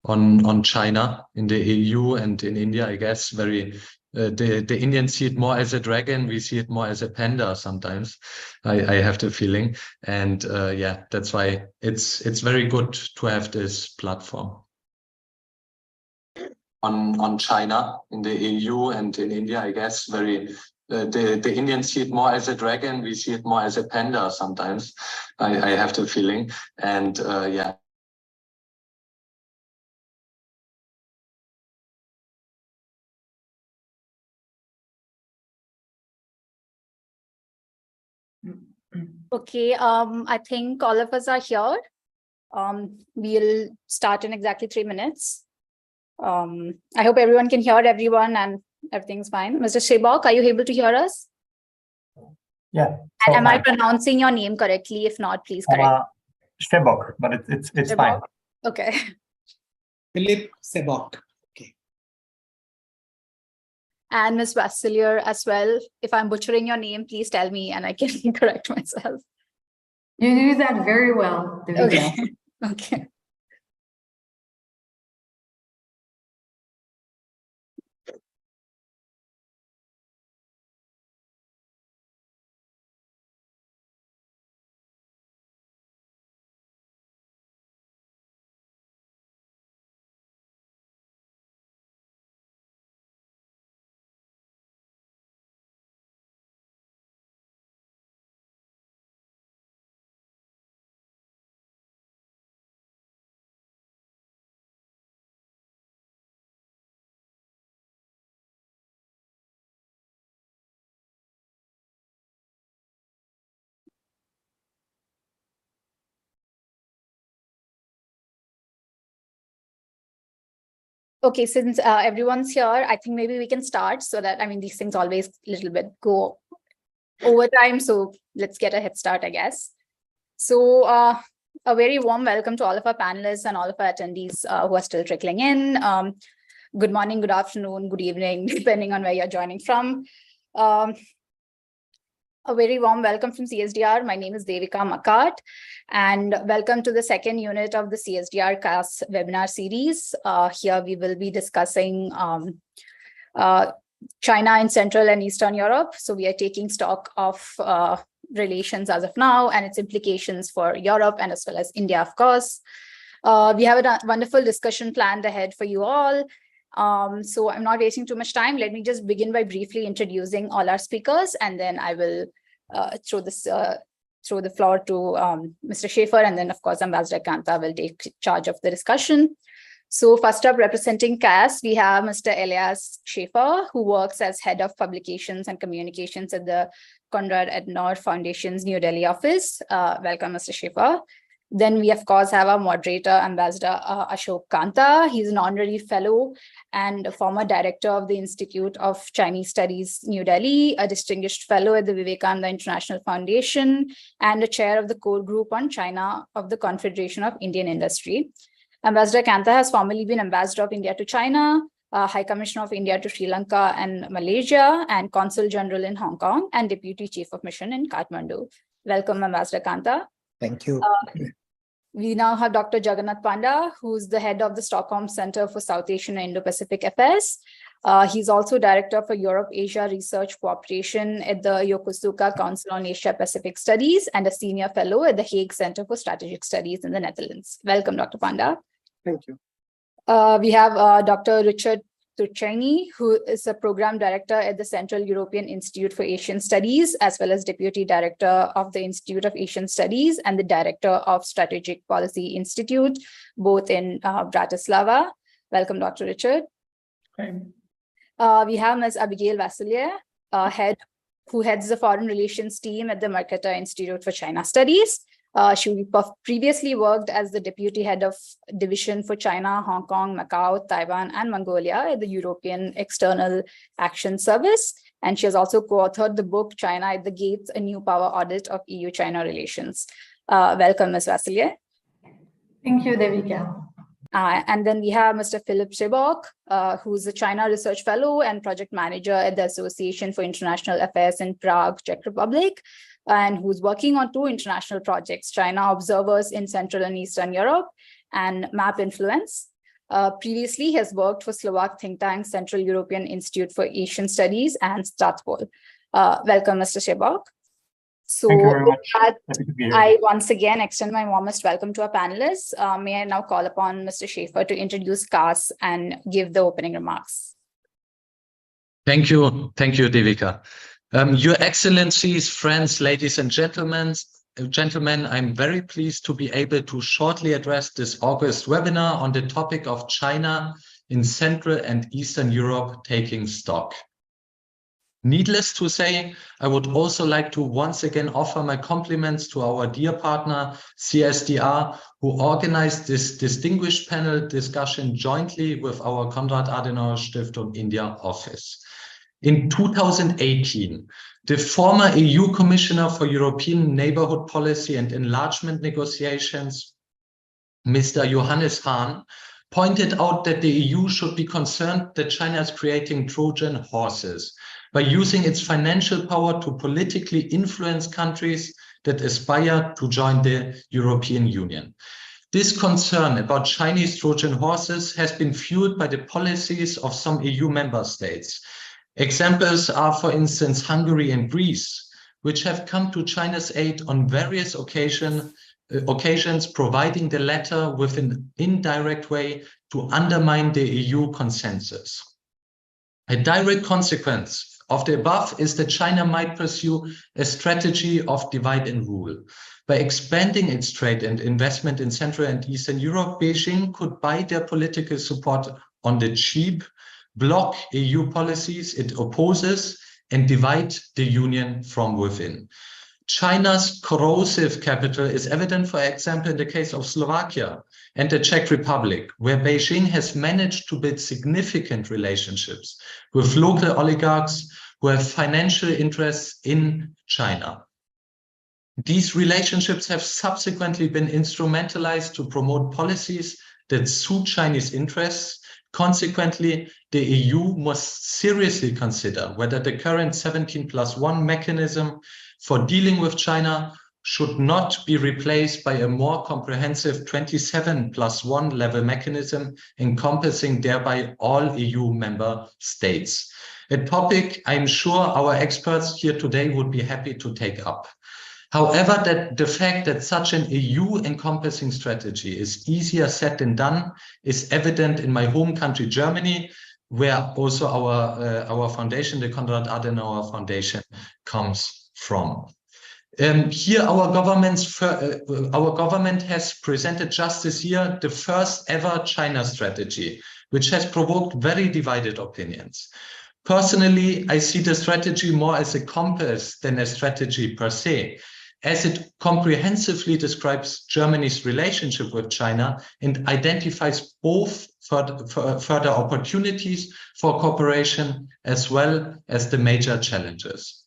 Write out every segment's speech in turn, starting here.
on China in the EU and in India, I guess, very the Indians see it more as a dragon. We see it more as a panda sometimes. I have the feeling, and yeah, that's why it's very good to have this platform on China in the EU and in India, I guess, very. The Indians see it more as a dragon. We see it more as a panda sometimes. I have the feeling, and yeah. Okay, I think all of us are here. We'll start in exactly 3 minutes. I hope everyone can hear everyone and everything's fine. Mr. Shebok, are you able to hear us? Yeah. And am I pronouncing your name correctly? If not, please correct. Shebok, but it's Shebok. fine. Okay. Philip Sebok. Okay. And Ms. Vasilier as well. If I'm butchering your name, please tell me and I can correct myself. You do that very well, Devika. Okay. Okay. Okay, since everyone's here, I think maybe we can start so that, I mean, these things always a little bit go over time. So let's get a head start, I guess. So a very warm welcome to all of our panelists and all of our attendees who are still trickling in. Good morning, good afternoon, good evening, depending on where you're joining from. A very warm welcome from CSDR. My name is Devika Makat, and welcome to the second unit of the CSDR CAS webinar series. Here we will be discussing China in Central and Eastern Europe. So we are taking stock of relations as of now and its implications for Europe and as well as India, of course. We have a wonderful discussion planned ahead for you all. So I'm not wasting too much time. Let me just begin by briefly introducing all our speakers, and then I will throw the floor to Mr. Schaefer, and then of course Ambassador Kanta will take charge of the discussion. So first up, representing CAS, we have Mr. Elias Schaefer, who works as Head of Publications and Communications at the Konrad Adenauer Foundation's New Delhi office. Welcome, Mr. Schaefer. Then we, of course, have our moderator, Ambassador Ashok Kanta. He's an honorary fellow and a former director of the Institute of Chinese Studies, New Delhi, a distinguished fellow at the Vivekananda International Foundation, and a chair of the core group on China of the Confederation of Indian Industry. Ambassador Kanta has formerly been Ambassador of India to China, High Commissioner of India to Sri Lanka and Malaysia, and Consul General in Hong Kong, and Deputy Chief of Mission in Kathmandu. Welcome, Ambassador Kanta. Thank you. We now have Dr. Jagannath Panda, who's the head of the Stockholm Center for South Asian and Indo-Pacific Affairs. He's also director for Europe-Asia Research Cooperation at the Yokosuka Council on Asia-Pacific Studies and a senior fellow at the Hague Center for Strategic Studies in the Netherlands. Welcome, Dr. Panda. Thank you. We have Dr. Richard Turcheny, who is a program director at the Central European Institute for Asian Studies, as well as deputy director of the Institute of Asian Studies and the director of Strategic Policy Institute, both in Bratislava. Welcome, Dr. Richard. Hi. We have Ms. Abigail Vasilier, who heads the Foreign Relations team at the Mercator Institute for China Studies. She previously worked as the deputy head of division for China, Hong Kong, Macau, Taiwan, and Mongolia at the European External Action Service. And she has also co-authored the book, China at the Gates, a New Power Audit of EU-China Relations. Welcome, Ms. Vasilier. Thank you, Devika. And then we have Mr. Philip Shebok, who's a China Research Fellow and Project Manager at the Association for International Affairs in Prague, Czech Republic, and who's working on 2 international projects, China Observers in Central and Eastern Europe and Map Influence. Previously, he has worked for Slovak think tank Central European Institute for Asian Studies and Strasbourg. Welcome, Mr. Sebok. So Thank you very much. that, Happy to be here. I once again extend my warmest welcome to our panelists. May I now call upon Mr. Schaefer to introduce CAS and give the opening remarks. Thank you, Devika. Your Excellencies, friends, ladies and gentlemen, I'm very pleased to be able to shortly address this August webinar on the topic of China in Central and Eastern Europe taking stock. Needless to say, I would also like to once again offer my compliments to our dear partner, CSDR, who organized this distinguished panel discussion jointly with our Konrad Adenauer Stiftung India office. In 2018, the former EU Commissioner for European Neighborhood Policy and Enlargement Negotiations, Mr. Johannes Hahn, pointed out that the EU should be concerned that China is creating Trojan horses by using its financial power to politically influence countries that aspire to join the European Union. This concern about Chinese Trojan horses has been fueled by the policies of some EU member states. Examples are, for instance, Hungary and Greece, which have come to China's aid on various occasions, providing the latter with an indirect way to undermine the EU consensus. A direct consequence of the above is that China might pursue a strategy of divide and rule. By expanding its trade and investment in Central and Eastern Europe, Beijing could buy their political support on the cheap, block EU policies it opposes, and divide the Union from within. China's corrosive capital is evident, for example, in the case of Slovakia and the Czech Republic, where Beijing has managed to build significant relationships with local oligarchs who have financial interests in China. These relationships have subsequently been instrumentalized to promote policies that suit Chinese interests. Consequently, the EU must seriously consider whether the current 17+1 mechanism for dealing with China should not be replaced by a more comprehensive 27+1 level mechanism encompassing thereby all EU member states. A topic I'm sure our experts here today would be happy to take up. However, the fact that such an EU encompassing strategy is easier said than done is evident in my home country, Germany, where also our foundation, the Konrad Adenauer Foundation, comes from. Here, our government has presented just this year the first ever China strategy, which has provoked very divided opinions. Personally, I see the strategy more as a compass than a strategy per se, as it comprehensively describes Germany's relationship with China and identifies both further opportunities for cooperation as well as the major challenges.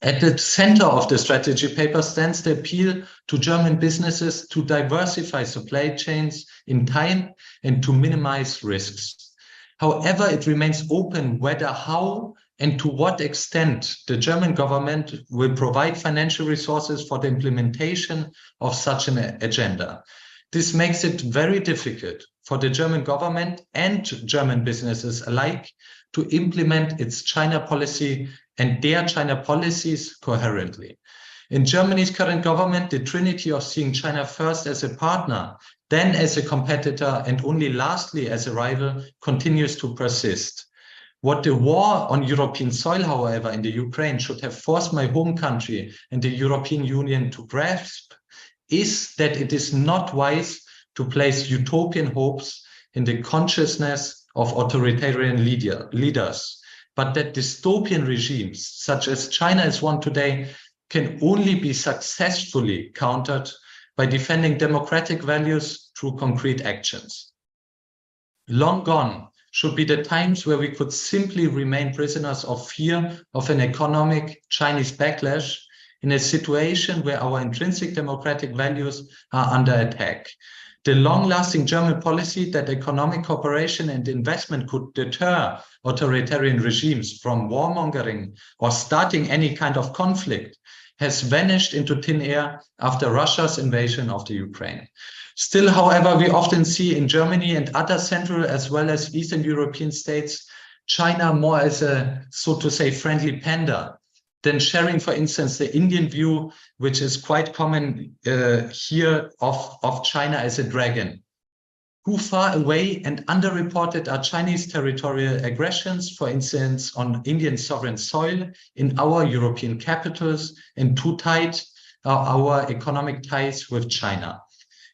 At the center of the strategy paper stands the appeal to German businesses to diversify supply chains in time and to minimize risks. However, it remains open whether, how, and to what extent the German government will provide financial resources for the implementation of such an agenda. This makes it very difficult for the German government and German businesses alike to implement its China policy and their China policies coherently. In Germany's current government, the trinity of seeing China first as a partner, then as a competitor, and only lastly as a rival continues to persist. What the war on European soil, however, in the Ukraine should have forced my home country and the European Union to grasp is that it is not wise to place utopian hopes in the consciousness of authoritarian leaders, but that dystopian regimes, such as China is one today, can only be successfully countered by defending democratic values through concrete actions. Long gone should be the times where we could simply remain prisoners of fear of an economic Chinese backlash in a situation where our intrinsic democratic values are under attack. The long-lasting German policy that economic cooperation and investment could deter authoritarian regimes from warmongering or starting any kind of conflict has vanished into thin air after Russia's invasion of the Ukraine. Still, however, we often see in Germany and other Central as well as Eastern European states, China more as a, so to say, friendly panda than sharing, for instance, the Indian view, which is quite common here of China as a dragon. How far away and underreported are Chinese territorial aggressions, for instance, on Indian sovereign soil in our European capitals, and too tight are our economic ties with China?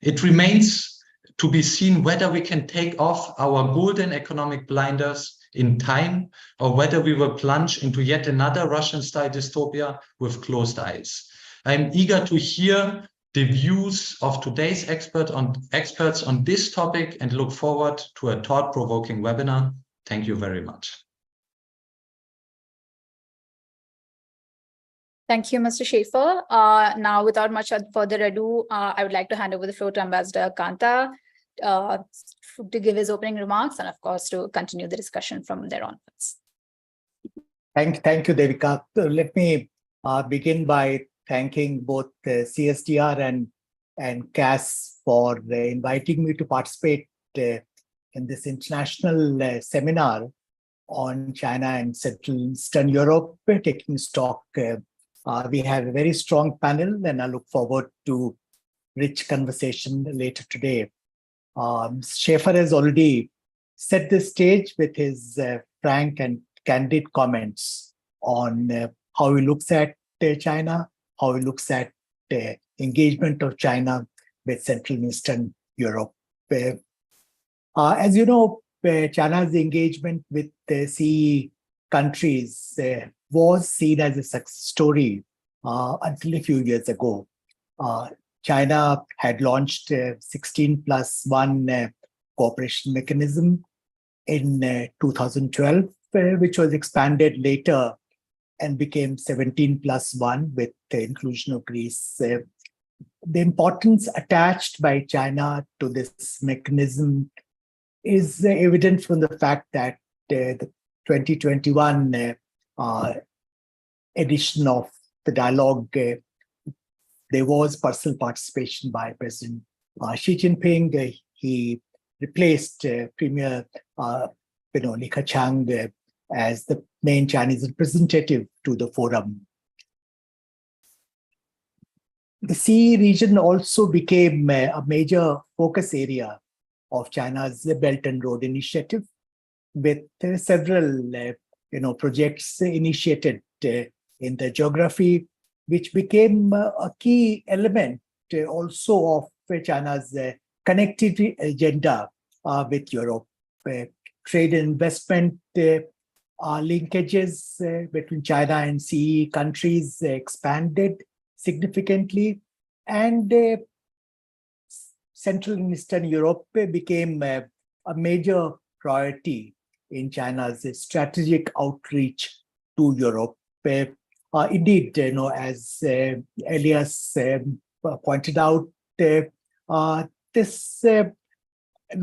It remains to be seen whether we can take off our golden economic blinders in time, or whether we will plunge into yet another Russian-style dystopia with closed eyes. I'm eager to hear the views of today's experts on this topic and look forward to a thought-provoking webinar. Thank you very much. Thank you, Mr. Schaefer. Now, without much further ado, I would like to hand over the floor to Ambassador Kanta to give his opening remarks and, of course, to continue the discussion from there onwards. Thank you, Devika. So let me begin by thanking both CSDR and CAS for inviting me to participate in this international seminar on China and Central Eastern Europe, taking stock. We have a very strong panel, and I look forward to rich conversation later today. Schaefer has already set the stage with his frank and candid comments on how he looks at China, how he looks at the engagement of China with Central and Eastern Europe. As you know, China's engagement with the CEE countries was seen as a success story until a few years ago. China had launched 16+1 cooperation mechanism in 2012, which was expanded later and became 17+1 with the inclusion of Greece. The importance attached by China to this mechanism is evident from the fact that the 2021 edition of the dialogue, there was personal participation by President Xi Jinping. He replaced Premier Li Keqiang as the main Chinese representative to the forum. The CEE region also became a major focus area of China's Belt and Road Initiative, with several projects initiated in the geography, which became a key element also of China's connectivity agenda with Europe. Trade and investment linkages between China and CEE countries expanded significantly, and Central and Eastern Europe became a major priority in China's strategic outreach to Europe. Indeed, as Elias pointed out, this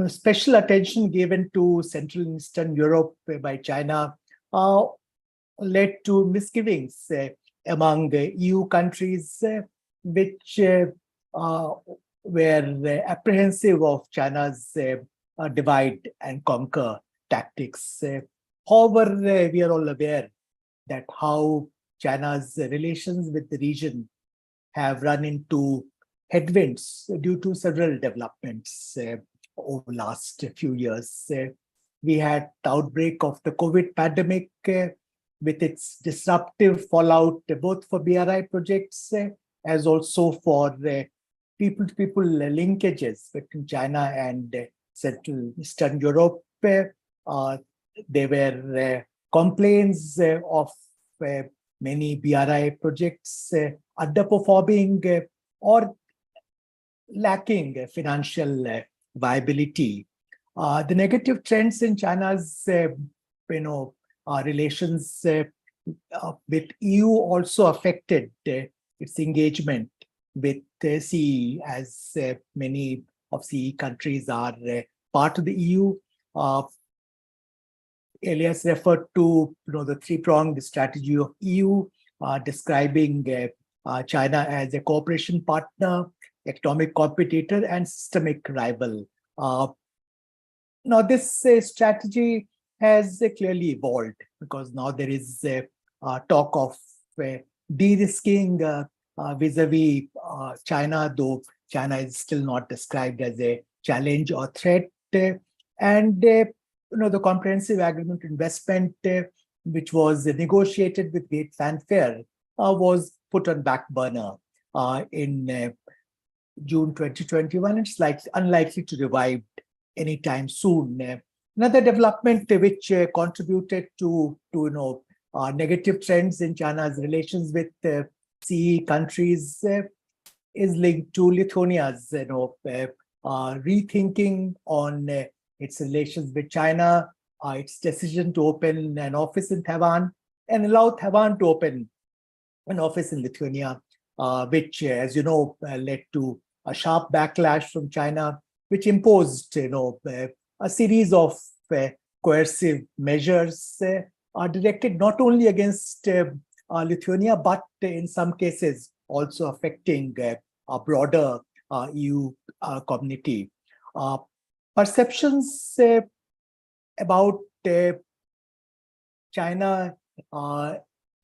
special attention given to Central and Eastern Europe by China led to misgivings among EU countries, which were apprehensive of China's divide and conquer tactics. However, we are all aware that how China's relations with the region have run into headwinds due to several developments over the last few years. We had the outbreak of the COVID pandemic with its disruptive fallout both for BRI projects as also for people-to-people linkages between China and Central Eastern Europe. There were complaints of many BRI projects underperforming or lacking financial viability. The negative trends in China's relations with EU also affected its engagement with CEE, as many of CEE countries are part of the EU. Elias referred to the three-pronged strategy of EU, describing China as a cooperation partner, economic competitor and systemic rival. Now, this strategy has clearly evolved because now there is talk of de-risking vis-a-vis China, though China is still not described as a challenge or threat. And the comprehensive agreement investment, which was negotiated with great fanfare, was put on back burner in June 2021. It's unlikely to revive anytime soon. Another development which contributed to negative trends in China's relations with CEE countries is linked to Lithuania's rethinking on its relations with China, its decision to open an office in Taiwan and allow Taiwan to open an office in Lithuania, which, as you know, led to a sharp backlash from China, which imposed, a series of coercive measures directed not only against Lithuania, but in some cases also affecting a broader EU community. Perceptions about China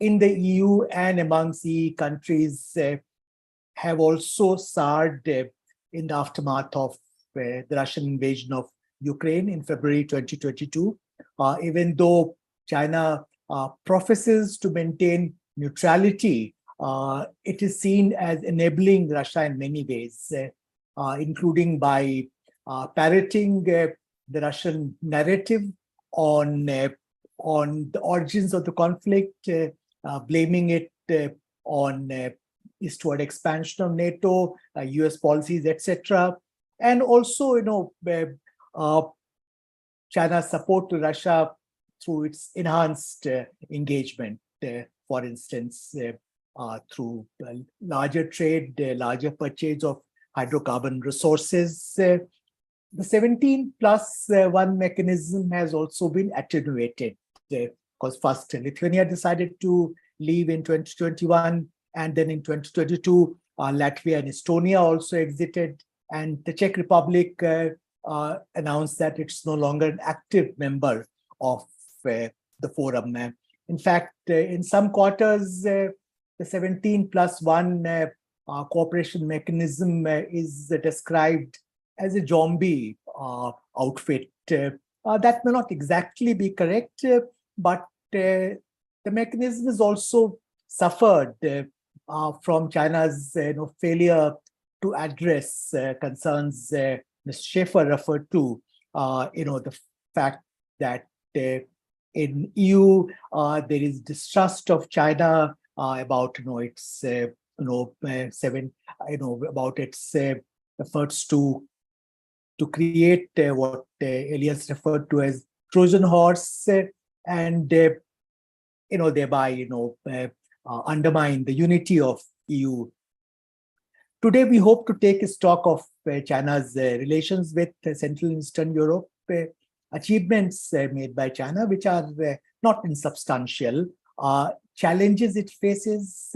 in the EU and among CEE countries have also soured in the aftermath of the Russian invasion of Ukraine in February 2022. Even though China professes to maintain neutrality, it is seen as enabling Russia in many ways, including by parroting the Russian narrative on the origins of the conflict, blaming it on eastward expansion of NATO, US policies, etc. And also, China's support to Russia through its enhanced engagement, for instance, through larger trade, larger purchase of hydrocarbon resources. The 17+1 mechanism has also been attenuated because first Lithuania decided to leave in 2021, and then in 2022, Latvia and Estonia also exited, and the Czech Republic announced that it's no longer an active member of the forum. In fact, in some quarters, the 17+1 cooperation mechanism is described as a zombie outfit. That may not exactly be correct, but the mechanism has also suffered from China's failure to address concerns Mr. Schaefer referred to, the fact that in EU there is distrust of China about its about its efforts to create what Elias referred to as Trojan horse, and thereby undermine the unity of EU. Today, we hope to take stock of China's relations with Central and Eastern Europe, achievements made by China, which are not insubstantial, challenges it faces,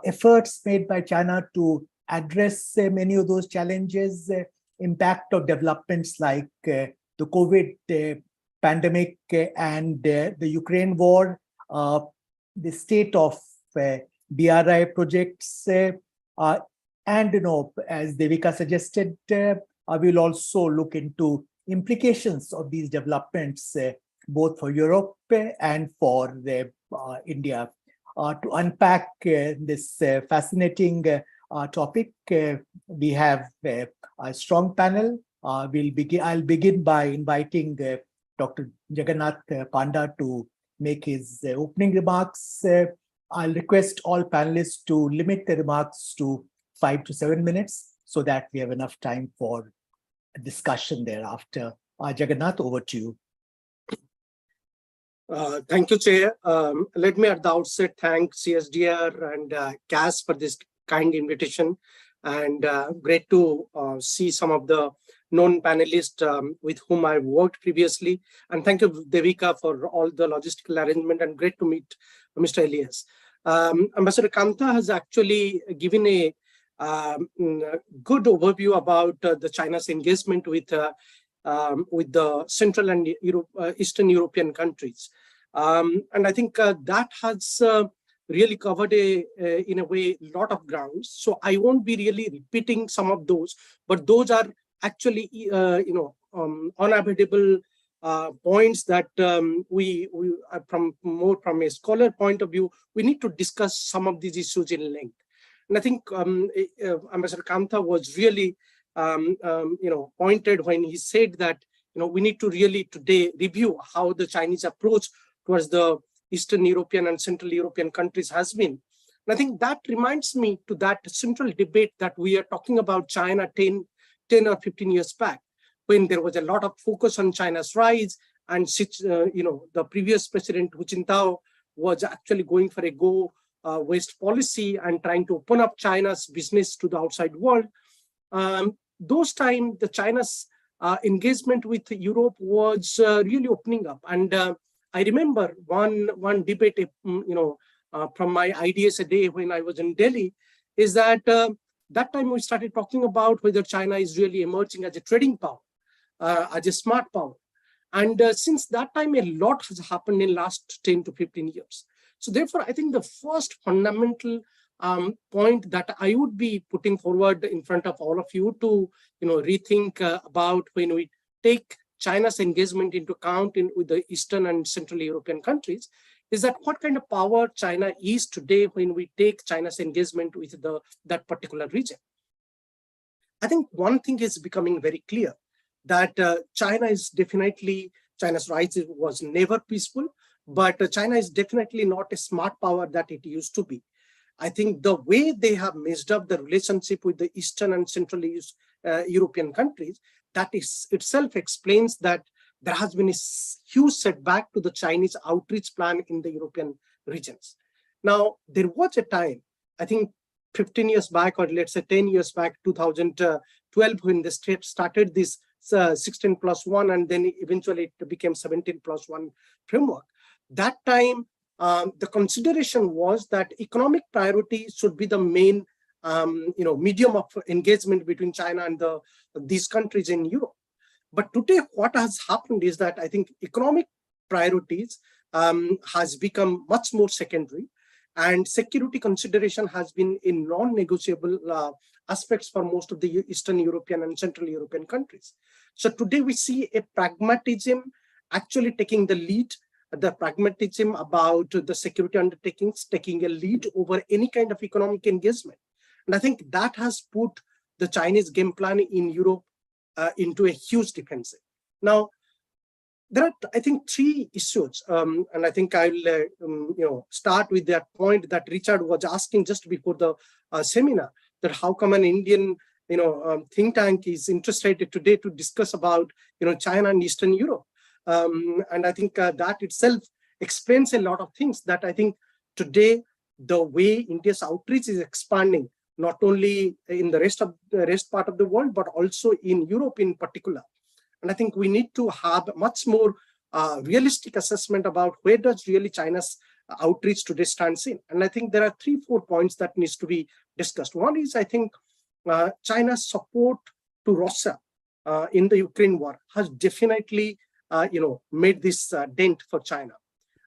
efforts made by China to address many of those challenges, impact of developments like the COVID pandemic and the Ukraine war, the state of BRI projects, and as Devika suggested, we'll also look into implications of these developments both for Europe and for India. To unpack this fascinating topic, we have a strong panel. I'll begin by inviting Dr. Jagannath Panda to make his opening remarks. I'll request all panelists to limit their remarks to 5 to 7 minutes so that we have enough time for a discussion thereafter. Jagannath, over to you. Thank you, Chair. Let me at the outset thank CSDR and CAS for this kind invitation, and great to see some of the known panelists with whom I worked previously. And thank you, Devika, for all the logistical arrangement, and great to meet Mr. Elias. Ambassador Kanta has actually given a good overview about the China's engagement with the Central and Eastern European countries. And I think that has really covered in a way a lot of grounds. So I won't be really repeating some of those, but those are actually unavoidable points that we from a scholar point of view, we need to discuss some of these issues in length. And I think Ambassador Kantha was really pointed when he said that we need to really today review how the Chinese approach towards the Eastern European and Central European countries has been. And I think that reminds me to that central debate that we are talking about China 10 or 15 years back, when there was a lot of focus on China's rise, and the previous president Hu Jintao was actually going for a go West policy and trying to open up China's business to the outside world. Those times, the China's engagement with Europe was really opening up. And I remember one debate, from my ideas a day when I was in Delhi, is that that time we started talking about whether China is really emerging as a trading power, as a smart power. And since that time, a lot has happened in the last 10 to 15 years. So therefore, I think the first fundamental point that I would be putting forward in front of all of you to rethink about when we take China's engagement into account with the Eastern and Central European countries is that what kind of power China is today when we take China's engagement with that particular region. I think one thing is becoming very clear, that China's rise was never peaceful, but China is definitely not a smart power that it used to be. I think the way they have messed up the relationship with the Eastern and Central European countries, that is itself explains that there has been a huge setback to the Chinese outreach plan in the European regions. Now, there was a time, I think 15 years back, or let's say 10 years back, 2012, when the state started this 16+1, and then eventually it became 17+1 framework. That time, the consideration was that economic priority should be the main medium of engagement between China and these countries in Europe. But today, what has happened is that I think economic priorities has become much more secondary, and security consideration has been in non-negotiable aspects for most of the Eastern European and Central European countries. So today we see a pragmatism actually taking the lead, the pragmatism about the security undertakings taking a lead over any kind of economic engagement. And I think that has put the Chinese game plan in Europe into a huge defensive. Now, there are, I think, three issues, and I think I'll start with that point that Richard was asking just before the seminar, that how come an Indian think tank is interested today to discuss about China and Eastern Europe, and I think that itself explains a lot of things. That I think today the way India's outreach is expanding, not only in the rest part of the world, but also in Europe in particular. And I think we need to have much more realistic assessment about where does really China's outreach today stands in. And I think there are 3-4 points that needs to be discussed. One is, I think, China's support to Russia in the Ukraine war has definitely, made this dent for China.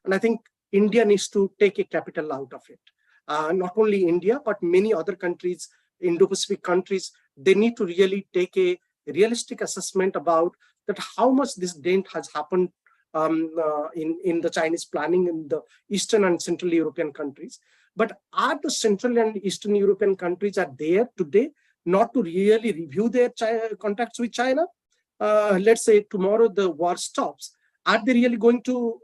And I think India needs to take a capital out of it. Not only India, but many other countries, Indo-Pacific countries, they need to really take a realistic assessment about that how much this dent has happened in the Chinese planning in the Eastern and Central European countries. But are the Central and Eastern European countries are there today not to really review their contacts with China? Let's say tomorrow the war stops. Are they really going to,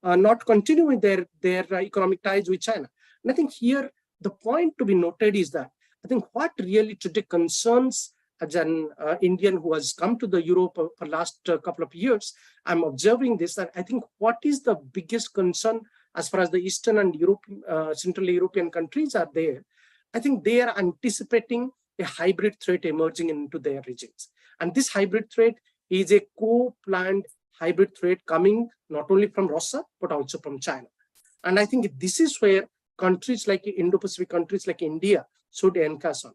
not continue with their economic ties with China? And I think here the point to be noted is that I think what really today concerns as an Indian who has come to the Europe for last couple of years, I'm observing this, that I think what is the biggest concern as far as the Eastern and Central European countries are there, I think they are anticipating a hybrid threat emerging into their regions. And this hybrid threat is a co-planned hybrid threat coming not only from Russia, but also from China. And I think this is where countries like Indo-Pacific countries like India, should encash on.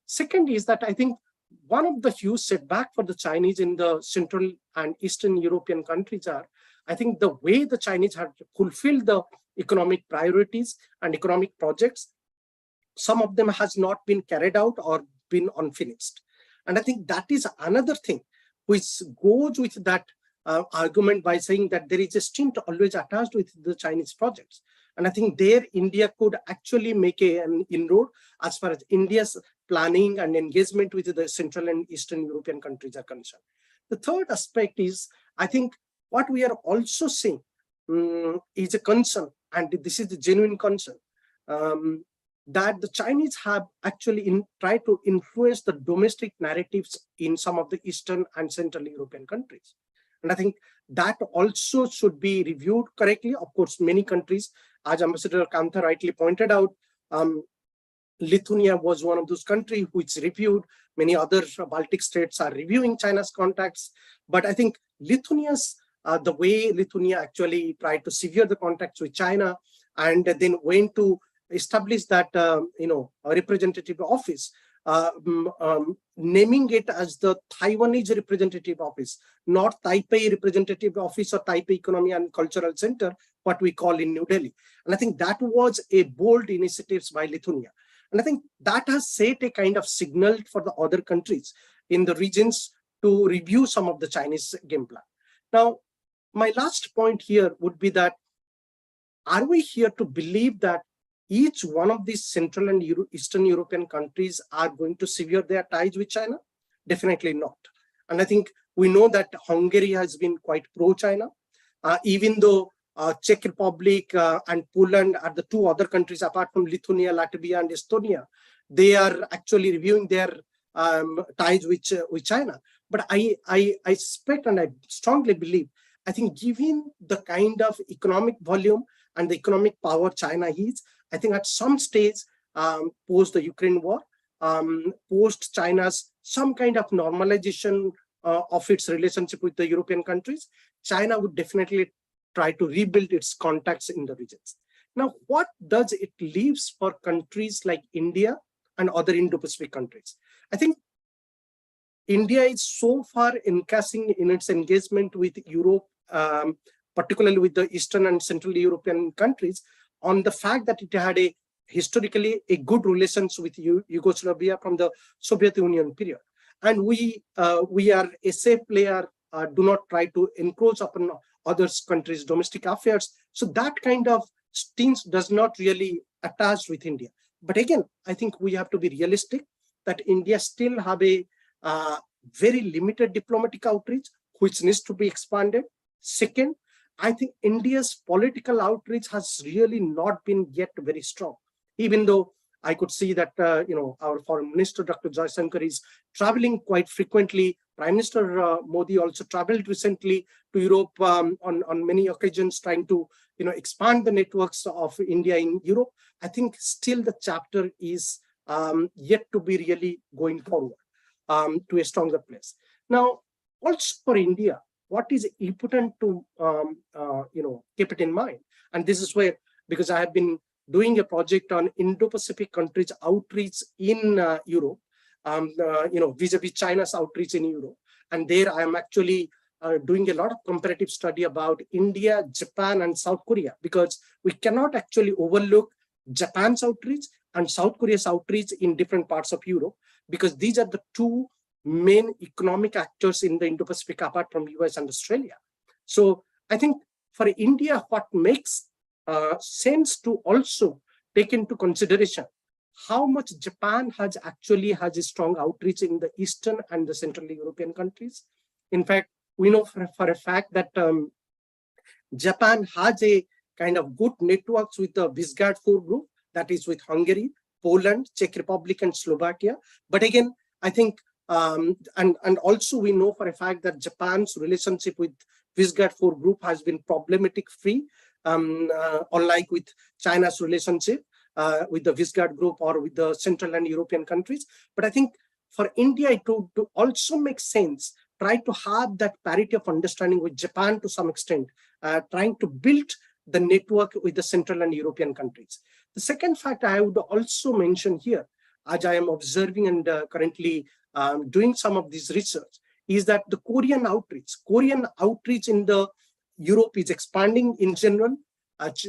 Second is that I think one of the huge setback for the Chinese in the Central and Eastern European countries are, I think the way the Chinese have fulfilled the economic priorities and economic projects, some of them has not been carried out or been unfinished. And I think that is another thing which goes with that argument by saying that there is a stint always attached with the Chinese projects. And I think there India could actually make an inroad as far as India's planning and engagement with the Central and Eastern European countries are concerned. The third aspect is, I think what we are also seeing is a concern, and this is the genuine concern, that the Chinese have actually tried to influence the domestic narratives in some of the Eastern and Central European countries. And I think that also should be reviewed correctly. Of course, many countries, as Ambassador Kantha rightly pointed out, Lithuania was one of those countries which reviewed. Many other Baltic states are reviewing China's contacts. But I think Lithuania's, the way Lithuania actually tried to sever the contacts with China and then went to establish that, a representative office, naming it as the Taiwanese representative office, not Taipei representative office or Taipei Economy and Cultural Center, what we call in New Delhi. And I think that was a bold initiative by Lithuania. And I think that has set a kind of signal for the other countries in the regions to review some of the Chinese game plan. Now, my last point here would be that, are we here to believe that each one of these Central and Eastern European countries are going to sever their ties with China? Definitely not. And I think we know that Hungary has been quite pro-China, even though Czech Republic and Poland are the two other countries apart from Lithuania, Latvia, and Estonia. They are actually reviewing their ties with China. But I suspect and I strongly believe, I think given the kind of economic volume and the economic power China is, I think at some stage, post the Ukraine war, post China's some kind of normalization of its relationship with the European countries, China would definitely try to rebuild its contacts in the regions. Now, what does it leaves for countries like India and other Indo-Pacific countries? I think India is so far encashing in its engagement with Europe, particularly with the Eastern and Central European countries, on the fact that it had historically a good relations with Yugoslavia from the Soviet Union period. And we are a safe player, do not try to encroach upon other countries' domestic affairs. So that kind of stance does not really attach with India. But again, I think we have to be realistic that India still have a very limited diplomatic outreach, which needs to be expanded. Second, I think India's political outreach has really not been yet very strong, even though I could see that, our foreign minister, Dr. Jaishankar, is traveling quite frequently. Prime Minister Modi also traveled recently to Europe on many occasions, trying to, expand the networks of India in Europe. I think still the chapter is yet to be really going forward to a stronger place. Now, also for India, what is important to keep it in mind, and this is where, because I have been doing a project on Indo-Pacific countries outreach in Europe, vis-a-vis China's outreach in Europe, and there I am actually doing a lot of comparative study about India, Japan, and South Korea, because we cannot actually overlook Japan's outreach and South Korea's outreach in different parts of Europe, because these are the two main economic actors in the Indo-Pacific apart from US and Australia. So I think for India, what makes sense to also take into consideration how much Japan has a strong outreach in the Eastern and the Central European countries. In fact, we know for a fact that Japan has a kind of good networks with the Visegrad 4 group, that is with Hungary, Poland, Czech Republic, and Slovakia. But again, I think, and also we know for a fact that Japan's relationship with Visegrad 4 group has been problematic free, unlike with China's relationship with the Visegrad group or with the Central and European countries. But I think for India to also make sense, try to have that parity of understanding with Japan to some extent, trying to build the network with the Central and European countries. The second fact I would also mention here, as I am observing and currently doing some of this research, is that the Korean outreach in the Europe is expanding in general.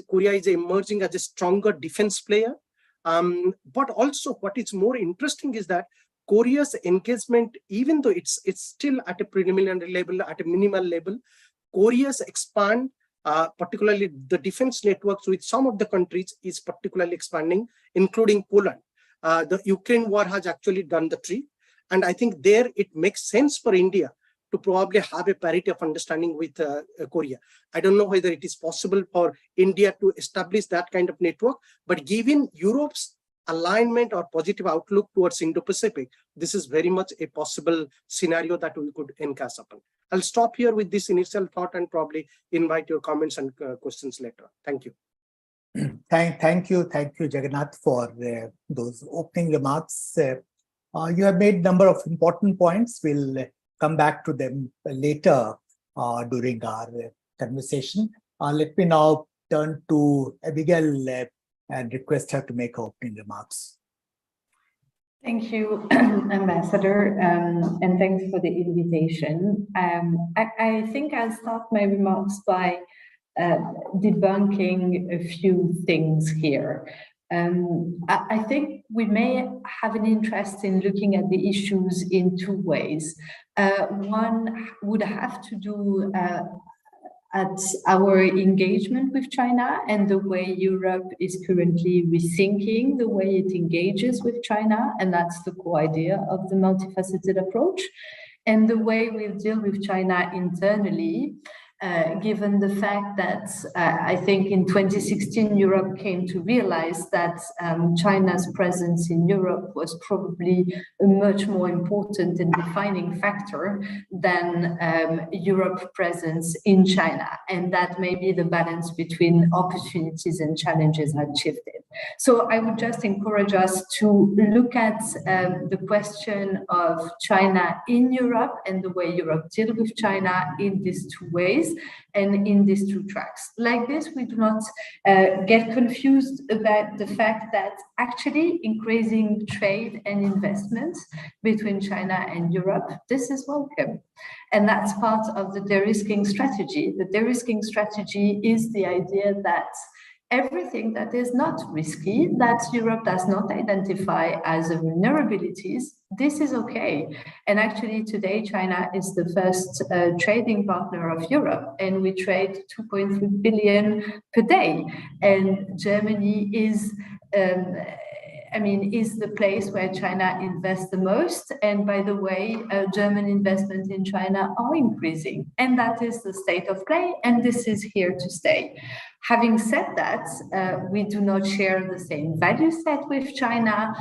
Korea is emerging as a stronger defense player. But also what is more interesting is that Korea's engagement, even though it's still at a preliminary level, at a minimal level, Korea's expand, particularly the defense networks with some of the countries is particularly expanding, including Poland. The Ukraine war has actually done the trick. And I think there it makes sense for India to probably have a parity of understanding with Korea. I don't know whether it is possible for India to establish that kind of network, but given Europe's alignment or positive outlook towards Indo-Pacific, this is very much a possible scenario that we could encast upon. I'll stop here with this initial thought and probably invite your comments and questions later. Thank you. Thank you, Jagannath, for those opening remarks. You have made a number of important points. We'll come back to them later during our conversation. Let me now turn to Abigail and request her to make opening remarks. Thank you, Ambassador, and thanks for the invitation. I think I'll start my remarks by debunking a few things here. I think we may have an interest in looking at the issues in two ways. One would have to do at our engagement with China and the way Europe is currently rethinking the way it engages with China, and that's the core idea of the multifaceted approach, and the way we deal with China internally, given the fact that I think in 2016, Europe came to realize that China's presence in Europe was probably a much more important and defining factor than Europe's presence in China. And that maybe the balance between opportunities and challenges had shifted. So I would just encourage us to look at the question of China in Europe and the way Europe deals with China in these two ways and in these two tracks. Like this, we do not get confused about the fact that actually increasing trade and investment between China and Europe, this is welcome. And that's part of the de-risking strategy. The de-risking strategy is the idea that everything that is not risky, that Europe does not identify as vulnerabilities, this is okay. And actually today, China is the first trading partner of Europe, and we trade 2.3 billion per day. And Germany is the place where China invests the most. And by the way, German investment in China are increasing. And that is the state of play, and this is here to stay. Having said that, we do not share the same value set with China.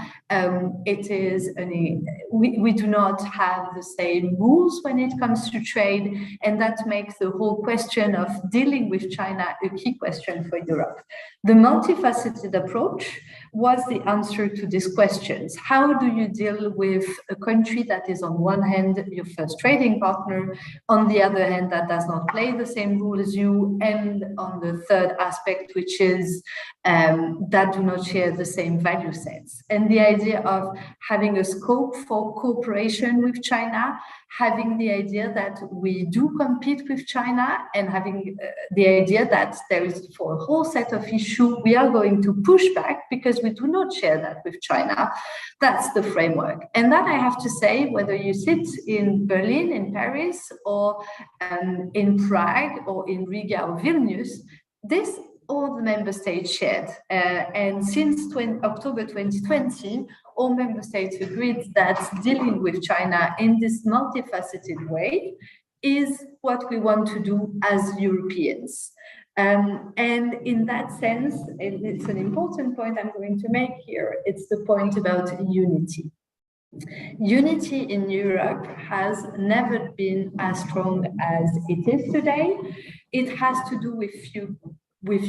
We do not have the same rules when it comes to trade, and that makes the whole question of dealing with China a key question for Europe. The multifaceted approach was the answer to these questions. How do you deal with a country that is on one hand your first trading partner, on the other hand that does not play the same rule as you, and on the third aspect, which is that do not share the same value sets. And the idea of having a scope for cooperation with China, having the idea that we do compete with China, and having the idea that there is for a whole set of issues we are going to push back because we do not share that with China. That's the framework. And that I have to say, whether you sit in Berlin, in Paris, or in Prague, or in Riga or Vilnius, this all the member states shared. And since October 2020, all member states agreed that dealing with China in this multifaceted way is what we want to do as Europeans. And in that sense, it's an important point I'm going to make here. It's the point about unity. Unity in Europe has never been as strong as it is today. It has to do with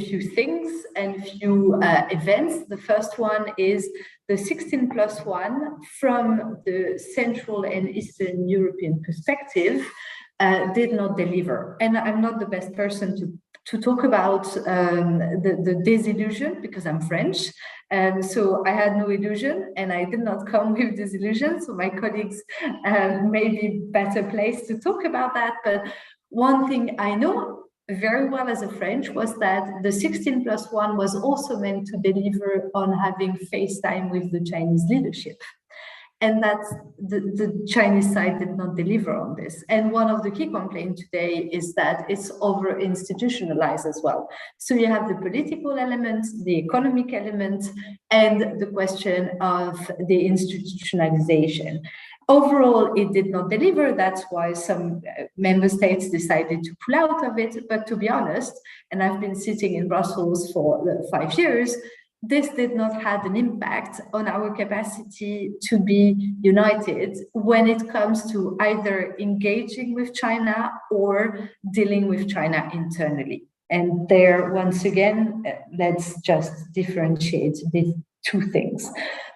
few things and few events. The first one is the 16+1 from the Central and Eastern European perspective did not deliver. And I'm not the best person to talk about the disillusion because I'm French, So I had no illusion, and I did not come with this illusion. So my colleagues may be better placed to talk about that. But one thing I know very well as a French was that the 16+1 was also meant to deliver on having FaceTime with the Chinese leadership. And that's the Chinese side did not deliver on this. And one of the key complaints today is that it's over-institutionalized as well. So you have the political element, the economic element, and the question of the institutionalization. Overall, it did not deliver. That's why some member states decided to pull out of it. But to be honest, and I've been sitting in Brussels for 5 years, this did not have an impact on our capacity to be united when it comes to either engaging with China or dealing with China internally. And there, once again, let's just differentiate these two things.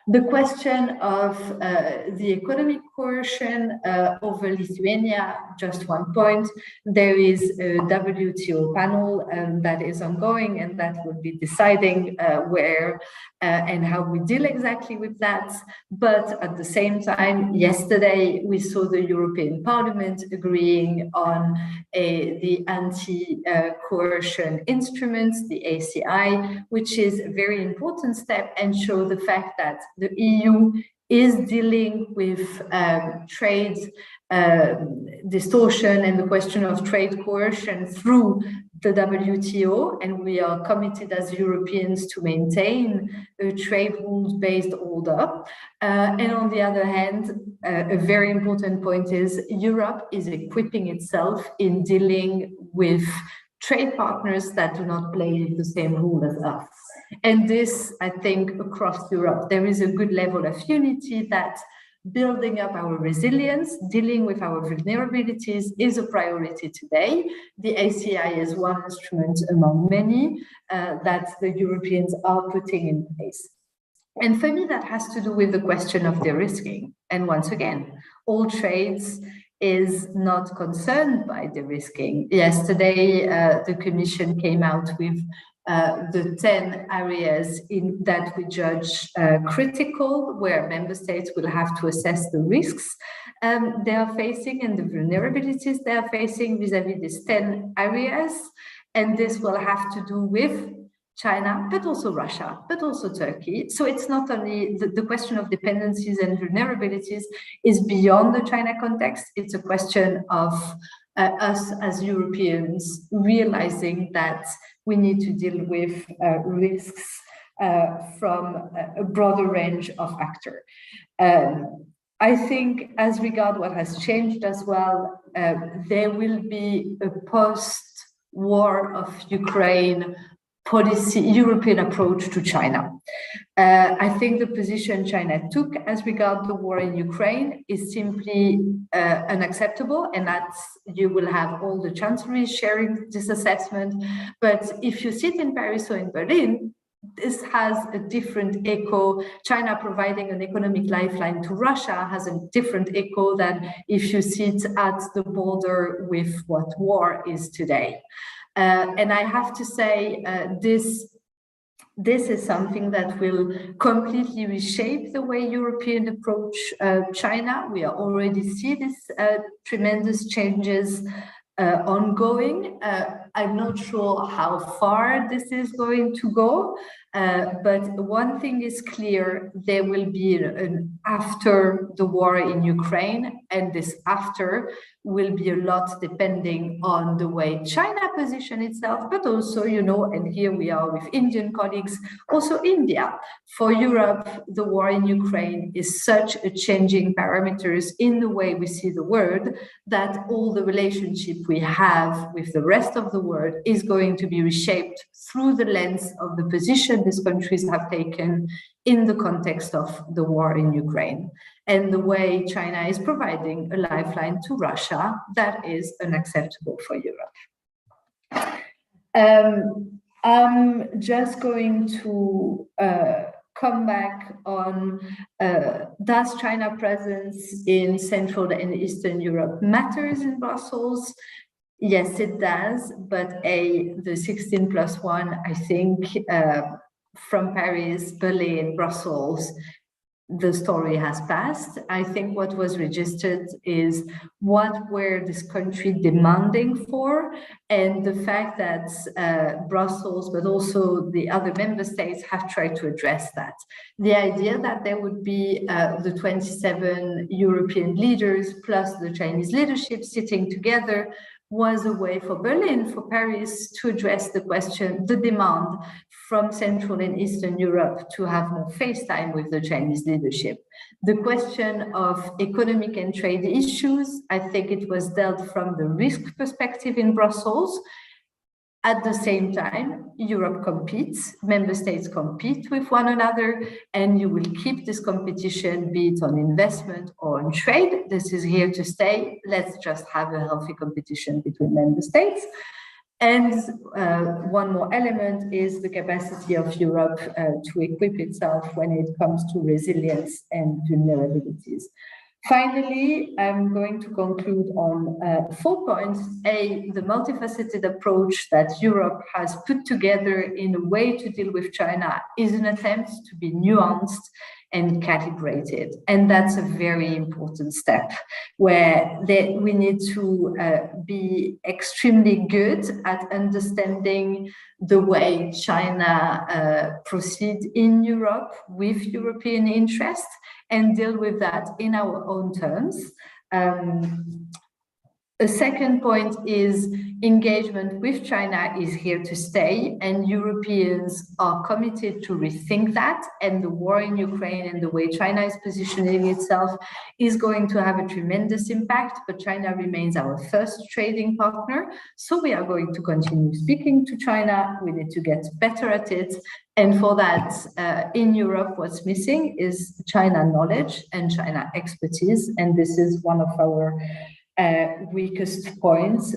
The question of the economic coercion over Lithuania, just one point, there is a WTO panel that is ongoing, and that will be deciding where and how we deal exactly with that. But at the same time, yesterday, we saw the European Parliament agreeing on the anti-coercion instruments, the ACI, which is a very important step and show the fact that the EU is dealing with trade distortion and the question of trade coercion through the WTO, and we are committed as Europeans to maintain a trade rules-based order. And on the other hand, a very important point is Europe is equipping itself in dealing with trade partners that do not play the same rule as us. And this, I think, across Europe, there is a good level of unity that building up our resilience, dealing with our vulnerabilities is a priority today. The ACI is one instrument among many that the Europeans are putting in place. And for me, that has to do with the question of de-risking. And once again, all trades is not concerned by de-risking. Yesterday, the Commission came out with the 10 areas that we judge critical, where member states will have to assess the risks they are facing and the vulnerabilities they are facing vis-à-vis these 10 areas. And this will have to do with China, but also Russia, but also Turkey. So it's not only the question of dependencies and vulnerabilities is beyond the China context. It's a question of us as Europeans realizing that we need to deal with risks from a broader range of actors. I think as regard what has changed as well, there will be a post-war of Ukraine policy, European approach to China. I think the position China took as regard the war in Ukraine is simply unacceptable, and that you will have all the chancelleries sharing this assessment. But if you sit in Paris or in Berlin, this has a different echo. China providing an economic lifeline to Russia has a different echo than if you sit at the border with what war is today. And I have to say, this is something that will completely reshape the way Europeans approach China. We are already see these tremendous changes ongoing. I'm not sure how far this is going to go, but one thing is clear, there will be an after the war in Ukraine, and this after will be a lot depending on the way China position itself, but also, you know, and here we are with Indian colleagues, also India. For Europe, the war in Ukraine is such a changing parameters in the way we see the world that all the relationship we have with the rest of the world is going to be reshaped through the lens of the position these countries have taken in the context of the war in Ukraine. And the way China is providing a lifeline to Russia, that is unacceptable for Europe. I'm just going to come back on, does China presence in Central and Eastern Europe matters in Brussels? Yes, it does, but the 16+1, I think, from Paris, Berlin, Brussels, the story has passed. I think what was registered is what were this country demanding for, and the fact that Brussels, but also the other member states, have tried to address that. The idea that there would be the 27 European leaders plus the Chinese leadership sitting together was a way for Berlin, for Paris, to address the question, the demand from Central and Eastern Europe to have more face time with the Chinese leadership. The question of economic and trade issues, I think it was dealt from the risk perspective in Brussels. At the same time, Europe competes, member states compete with one another, and you will keep this competition, be it on investment or on trade. This is here to stay. Let's just have a healthy competition between member states. And one more element is the capacity of Europe to equip itself when it comes to resilience and vulnerabilities. Finally, I'm going to conclude on 4 points. A, the multifaceted approach that Europe has put together in a way to deal with China is an attempt to be nuanced and calibrated. And that's a very important step where we need to be extremely good at understanding the way China proceeds in Europe with European interest and deal with that in our own terms. A second point is engagement with China is here to stay, and Europeans are committed to rethink that, and the war in Ukraine and the way China is positioning itself is going to have a tremendous impact, but China remains our first trading partner. So we are going to continue speaking to China. We need to get better at it. And for that, in Europe, what's missing is China knowledge and China expertise. And this is one of our weakest points.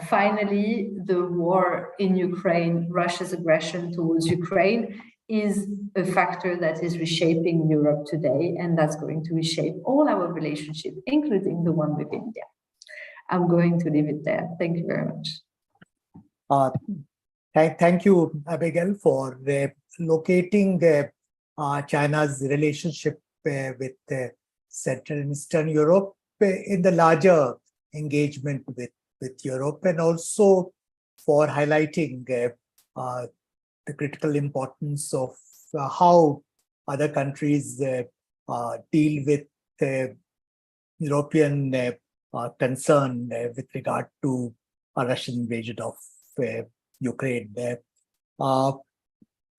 Finally, the war in Ukraine, Russia's aggression towards Ukraine, is a factor that is reshaping Europe today, and that's going to reshape all our relationships, including the one with India. I'm going to leave it there. Thank you very much. Thank you, Abigail, for locating China's relationship with Central and Eastern Europe in the larger engagement with Europe, and also for highlighting the critical importance of how other countries deal with European concern with regard to a Russian invasion of Ukraine.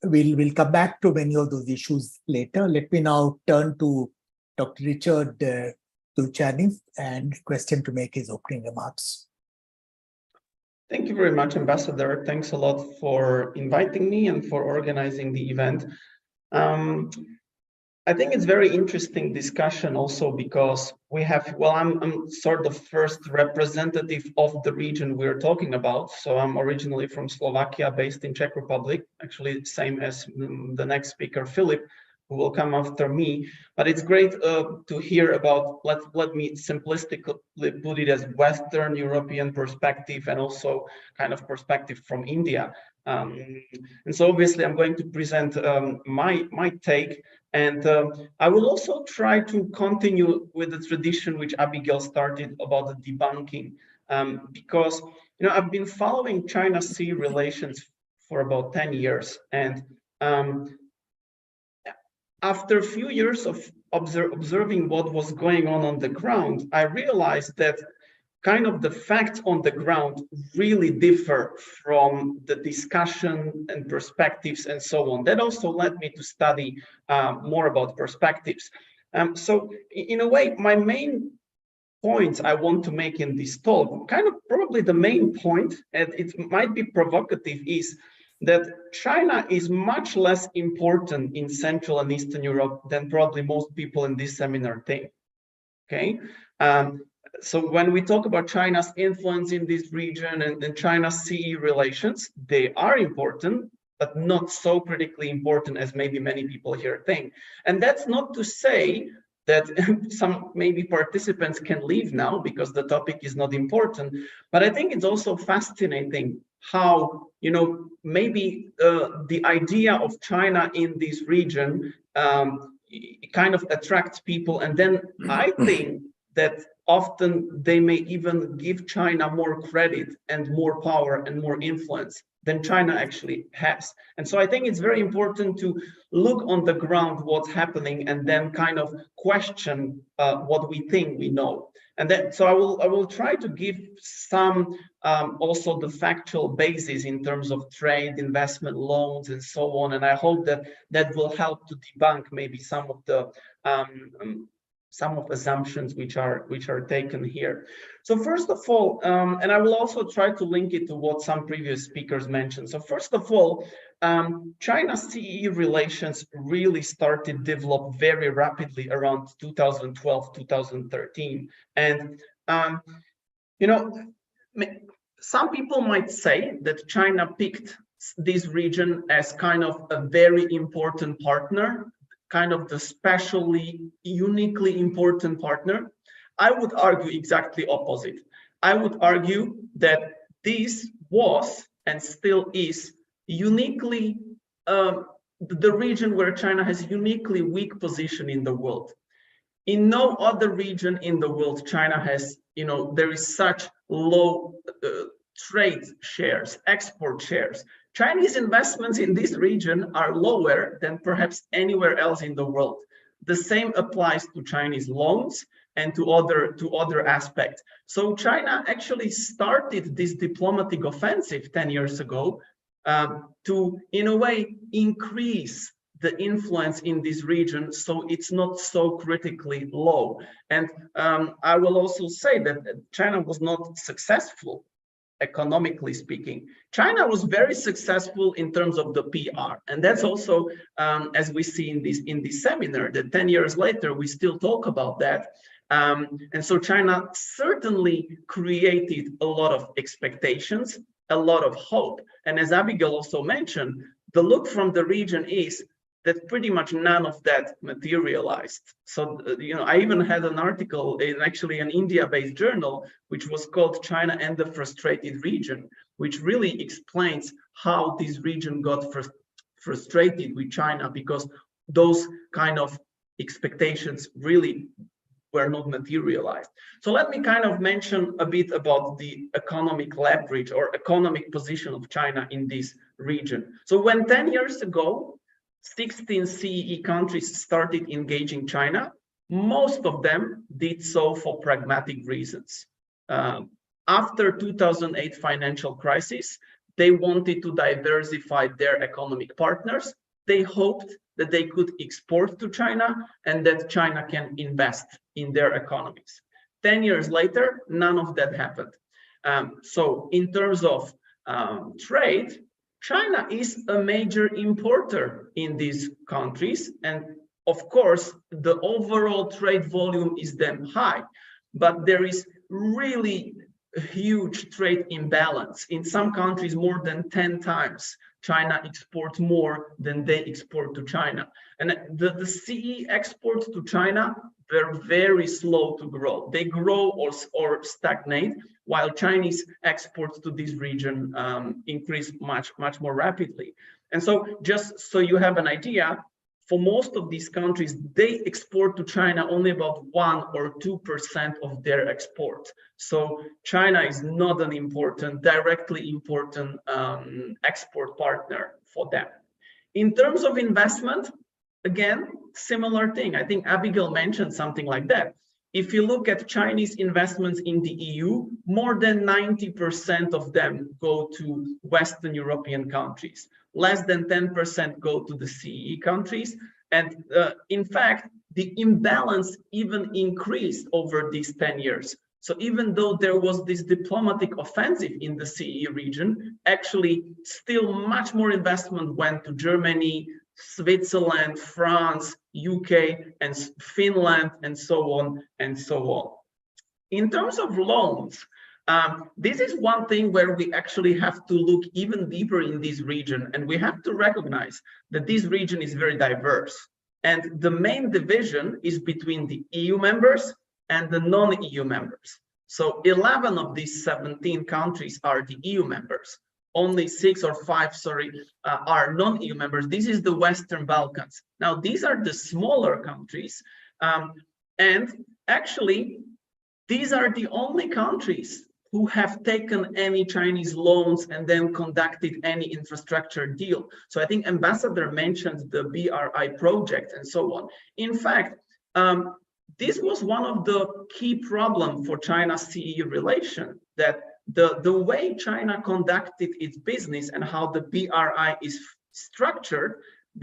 We'll come back to many of those issues later. Let me now turn to Dr. Richard Tulchani and request him to make his opening remarks. Thank you very much, Ambassador. Thanks a lot for inviting me and for organizing the event. I think it's very interesting discussion also because we have, well, I'm sort of first representative of the region we're talking about. So I'm originally from Slovakia, based in Czech Republic, actually same as the next speaker, Philip, who will come after me. But it's great to hear about, let me simplistically put it as Western European perspective and also kind of perspective from India. And so obviously I'm going to present my take, and I will also try to continue with the tradition which Abigail started about the debunking, because I've been following China-CEE relations for about 10 years, and after a few years of observing what was going on the ground, I realized that kind of the facts on the ground really differ from the discussion and perspectives and so on. That also led me to study more about perspectives. So in a way, my main points I want to make in this talk, kind of probably the main point, and it might be provocative, is that China is much less important in Central and Eastern Europe than probably most people in this seminar think, okay? So when we talk about China's influence in this region and China-CEE relations, they are important, but not so critically important as maybe many people here think. And that's not to say that some maybe participants can leave now because the topic is not important, but I think it's also fascinating how, maybe the idea of China in this region kind of attracts people. And then I think that often they may even give China more credit and more power and more influence than China actually has. And so I think it's very important to look on the ground what's happening and then kind of question what we think we know. And then, so I will try to give some also the factual basis in terms of trade, investment, loans, and so on. And I hope that that will help to debunk maybe some of the assumptions which are taken here. So first of all, and I will also try to link it to what some previous speakers mentioned. So first of all, China-CEE relations really started to develop very rapidly around 2012, 2013. And, some people might say that China picked this region as kind of a very important partner, kind of the specially, uniquely important partner. I would argue exactly opposite. I would argue that this was and still is uniquely the region where China has uniquely weak position in the world. In no other region in the world, China has, there is such low trade shares, export shares. Chinese investments in this region are lower than perhaps anywhere else in the world. The same applies to Chinese loans and to other aspects. So China actually started this diplomatic offensive 10 years ago to, in a way, increase the influence in this region so it's not so critically low. And I will also say that China was not successful economically speaking. China was very successful in terms of the PR, and that's also as we see in this seminar that 10 years later we still talk about that. And so China certainly created a lot of expectations, a lot of hope, and as Abigail also mentioned, the look from the region is that pretty much none of that materialized. So, I even had an article in actually an India-based journal, which was called China and the Frustrated Region, which really explains how this region got frustrated with China because those kind of expectations really were not materialized. So let me kind of mention a bit about the economic leverage or economic position of China in this region. So when 10 years ago, 16 CEE countries started engaging China, most of them did so for pragmatic reasons. After 2008 financial crisis, they wanted to diversify their economic partners. They hoped that they could export to China and that China can invest in their economies. 10 years later, none of that happened. So in terms of trade, China is a major importer in these countries. And of course, the overall trade volume is then high, but there is really a huge trade imbalance. In some countries, more than 10 times, China exports more than they export to China. And the CE exports to China were very slow to grow. They grow or stagnate, while Chinese exports to this region increase much more rapidly. And so just so you have an idea, for most of these countries, they export to China only about 1 or 2% of their export. So China is not an directly important export partner for them. In terms of investment, again, similar thing. I think Abigail mentioned something like that. If you look at Chinese investments in the EU, more than 90% of them go to Western European countries. Less than 10% go to the CEE countries. And in fact, the imbalance even increased over these 10 years. So even though there was this diplomatic offensive in the CEE region, actually still much more investment went to Germany, Switzerland, France, UK, and Finland, and so on and so on. In terms of loans, this is one thing where we actually have to look even deeper in this region, and we have to recognize that this region is very diverse. And the main division is between the EU members and the non-EU members. So 11 of these 17 countries are the EU members. only 6 or 5, are non-EU members. This is the Western Balkans. Now, these are the smaller countries. And actually, these are the only countries who have taken any Chinese loans and then conducted any infrastructure deal. So I think Ambassador mentioned the BRI project and so on. In fact, this was one of the key problems for China-CEE relation, that the way China conducted its business and how the BRI is structured,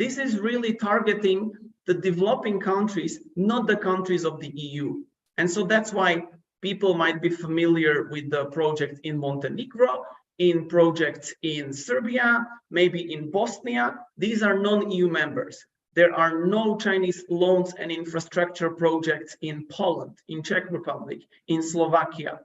this is really targeting the developing countries, not the countries of the EU. And so that's why people might be familiar with the project in Montenegro, in projects in Serbia, maybe in Bosnia. These are non-EU members. There are no Chinese loans and infrastructure projects in Poland, in Czech Republic, in Slovakia,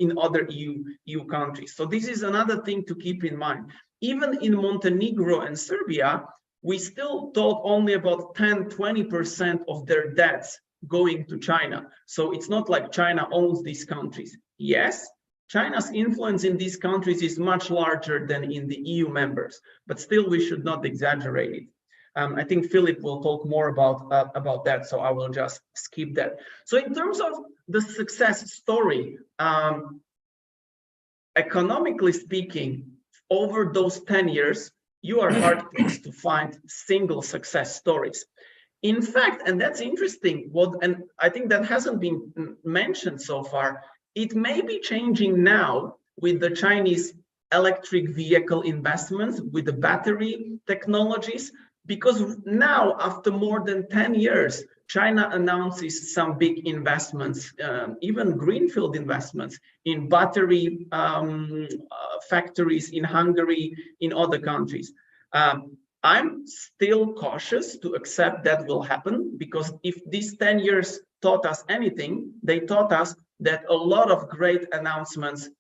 in other EU countries. So this is another thing to keep in mind. Even in Montenegro and Serbia, we still talk only about 10–20% of their debts going to China. So it's not like China owns these countries. Yes, China's influence in these countries is much larger than in the EU members, but still we should not exaggerate it. I think Philip will talk more about that, so I will just skip that. So in terms of the success story, economically speaking, over those 10 years, you are hard-pressed to find single success stories. In fact, and that's interesting, and I think that hasn't been mentioned so far, it may be changing now with the Chinese electric vehicle investments, with the battery technologies, because now, after more than 10 years, China announces some big investments, even greenfield investments in battery factories in Hungary, in other countries. I'm still cautious to accept that will happen, because if these 10 years taught us anything, they taught us that a lot of great announcements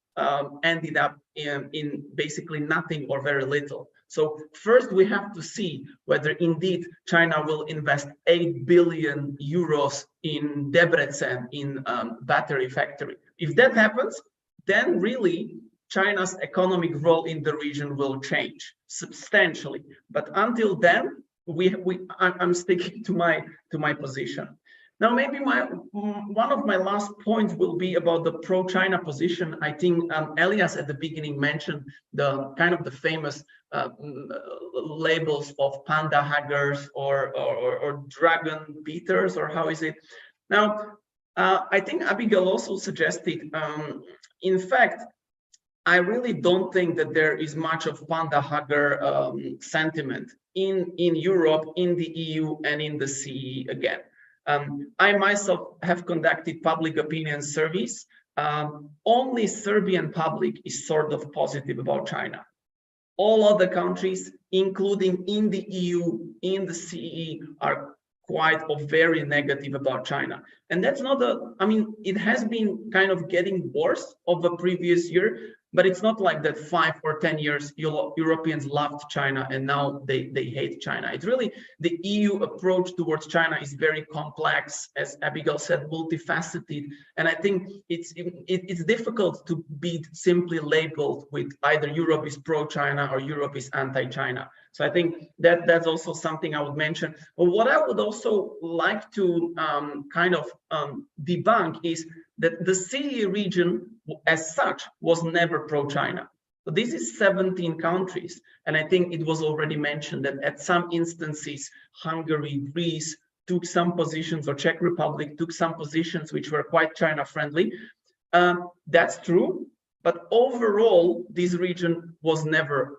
ended up in basically nothing or very little. So first we have to see whether indeed China will invest 8 billion euros in Debrecen in battery factory. If that happens, then really China's economic role in the region will change substantially. But until then, I'm sticking to my position. Now, maybe one of my last points will be about the pro-China position. I think Elias at the beginning mentioned the kind of the famous labels of panda huggers or dragon beaters, or how is it? Now, I think Abigail also suggested, in fact, I really don't think that there is much of panda hugger sentiment in Europe, in the EU, and in the CEE again. I myself have conducted public opinion surveys. Only Serbian public is sort of positive about China. All other countries, including in the EU, in the CEE, are quite or very negative about China. And that's not I mean, it has been kind of getting worse of the previous year, but it's not like that 5 or 10 years Europeans loved China and now they hate China. It's really the EU approach towards China is very complex, as Abigail said, multifaceted. And I think it's difficult to be simply labeled with either Europe is pro-China or Europe is anti-China. So I think that's also something I would mention. But what I would also like to kind of debunk is that the CEE region as such was never pro-China. So this is 17 countries. And I think it was already mentioned that at some instances, Hungary, Greece took some positions, or Czech Republic took some positions which were quite China friendly. That's true. But overall, this region was never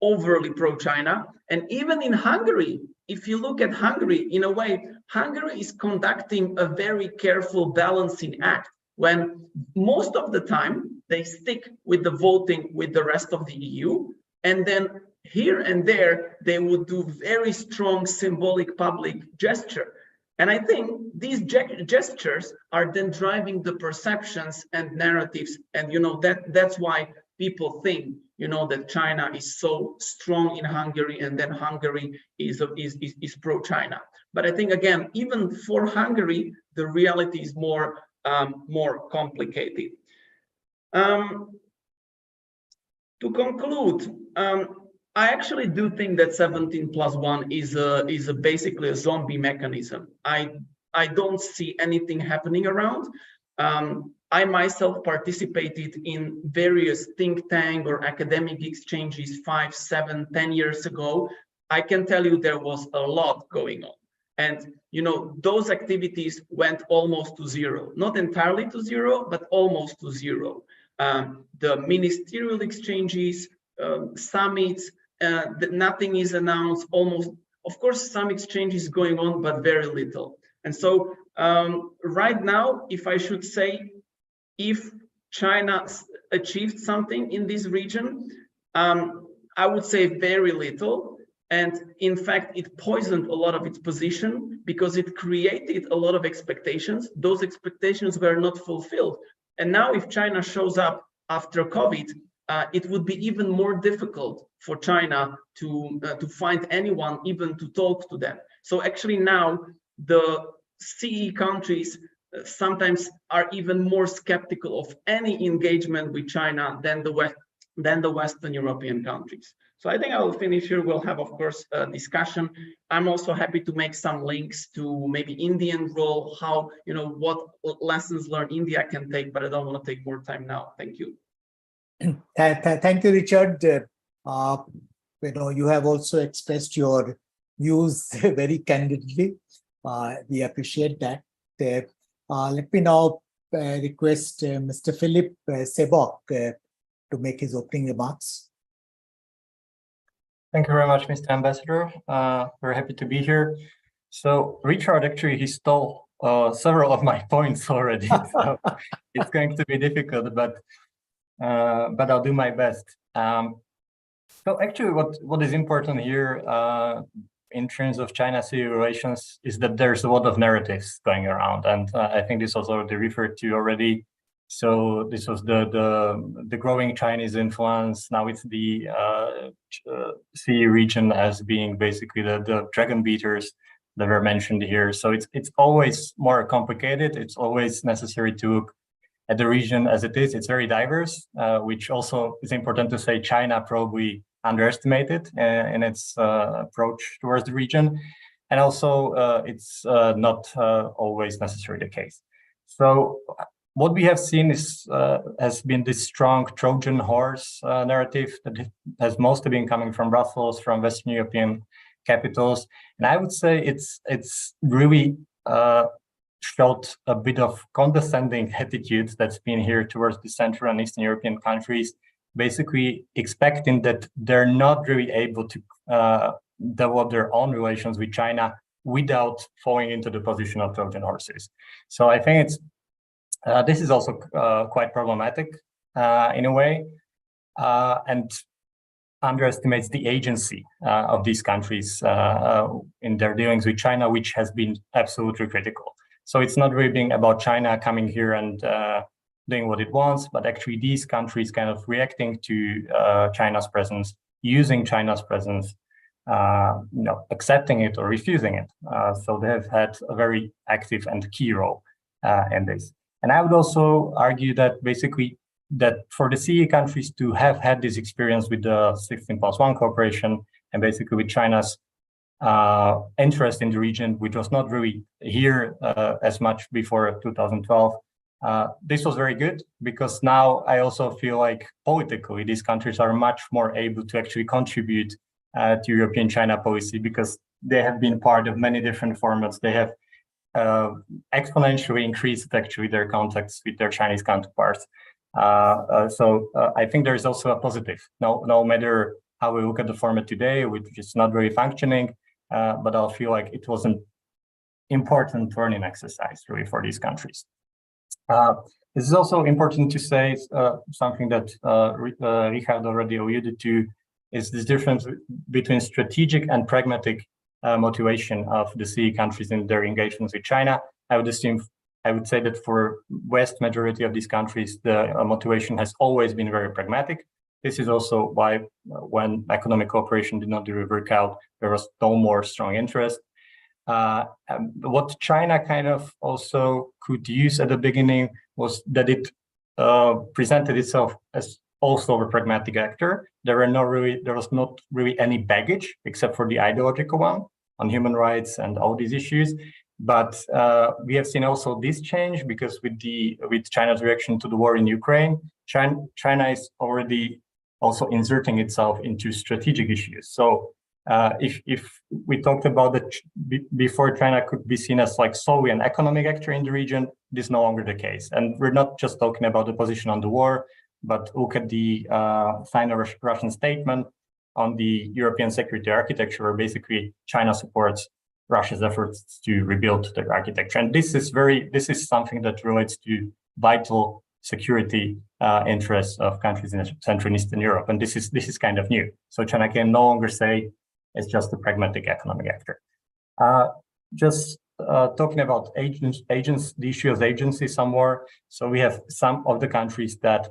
overly pro-China. And even in Hungary, if you look at Hungary, in a way, Hungary is conducting a very careful balancing act when most of the time they stick with the voting with the rest of the EU. And then here and there, they would do very strong symbolic public gesture. And I think these gestures are then driving the perceptions and narratives. And, you know, that's why people think, you know, that China is so strong in Hungary and then Hungary is pro-China. But I think, again, even for Hungary, the reality is more complicated. To conclude, I actually do think that 17+1 is basically a zombie mechanism. I don't see anything happening around. I myself participated in various think tank or academic exchanges 5, 7, 10 years ago. I can tell you there was a lot going on. And those activities went almost to zero, not entirely to zero, but almost to zero. The ministerial exchanges, summits, nothing is announced, almost, of course, some exchanges going on, but very little. And so right now, if I should say, if China achieved something in this region, I would say very little. And in fact, it poisoned a lot of its position because it created a lot of expectations. Those expectations were not fulfilled. And now if China shows up after COVID, it would be even more difficult for China to find anyone even to talk to them. So actually now the CE countries sometimes are even more skeptical of any engagement with China than the Western European countries. So I think I will finish here. We'll have, of course, a discussion. I'm also happy to make some links to maybe Indian role, how, what lessons learned India can take, but I don't want to take more time now. Thank you. Thank you, Richard. You have also expressed your views very candidly. We appreciate that. Let me now request Mr. Philip Sebok to make his opening remarks. Thank you very much, Mr. Ambassador. We're happy to be here. So Richard, actually, he stole several of my points already. So it's going to be difficult, but I'll do my best. So actually, what is important here in terms of China-CEE relations is that there's a lot of narratives going around, and I think this was already referred to already. So this was the growing Chinese influence. Now it's the CE region as being basically the dragon beaters that were mentioned here. So it's always more complicated. It's always necessary to look at the region as it is. It's very diverse, which also is important to say China probably underestimated in its approach towards the region. And also it's not always necessarily the case. So what we have seen is has been this strong Trojan horse narrative that has mostly been coming from Brussels, from Western European capitals, and I would say it's really showed a bit of condescending attitude that's been here towards the Central and Eastern European countries, basically expecting that they're not really able to develop their own relations with China without falling into the position of Trojan horses. So I think it's this is also quite problematic in a way, and underestimates the agency of these countries in their dealings with China, which has been absolutely critical. So it's not really being about China coming here and doing what it wants, but actually these countries kind of reacting to China's presence, using China's presence, accepting it or refusing it. So they have had a very active and key role in this. And I would also argue that basically that for the CE countries to have had this experience with the 16+1 cooperation and basically with China's interest in the region, which was not really here as much before 2012, this was very good, because now I also feel like politically these countries are much more able to actually contribute to European China policy, because they have been part of many different formats. They have exponentially increased actually their contacts with their Chinese counterparts. So I think there is also a positive, no matter how we look at the format today, which is not very functioning, but I'll feel like it was an important learning exercise really for these countries. This is also important to say something that Richard already alluded to, is this difference between strategic and pragmatic motivation of the CE countries in their engagements with China. I would say that for vast majority of these countries, the motivation has always been very pragmatic. This is also why when economic cooperation did not really work out, there was no more strong interest. What China kind of also could use at the beginning was that it presented itself as also a pragmatic actor. There was not really any baggage except for the ideological one on human rights and all these issues. But we have seen also this change because with China's reaction to the war in Ukraine, China is already also inserting itself into strategic issues. So if we talked about that before, China could be seen as like solely an economic actor in the region, this is no longer the case. And we're not just talking about the position on the war, but look at the Sino-Russian statement on the European security architecture, where basically China supports Russia's efforts to rebuild their architecture. And this is something that relates to vital security interests of countries in Central and Eastern Europe. And this is kind of new. So China can no longer say it's just a pragmatic economic actor. Talking about the issue of agency some more. So we have some of the countries that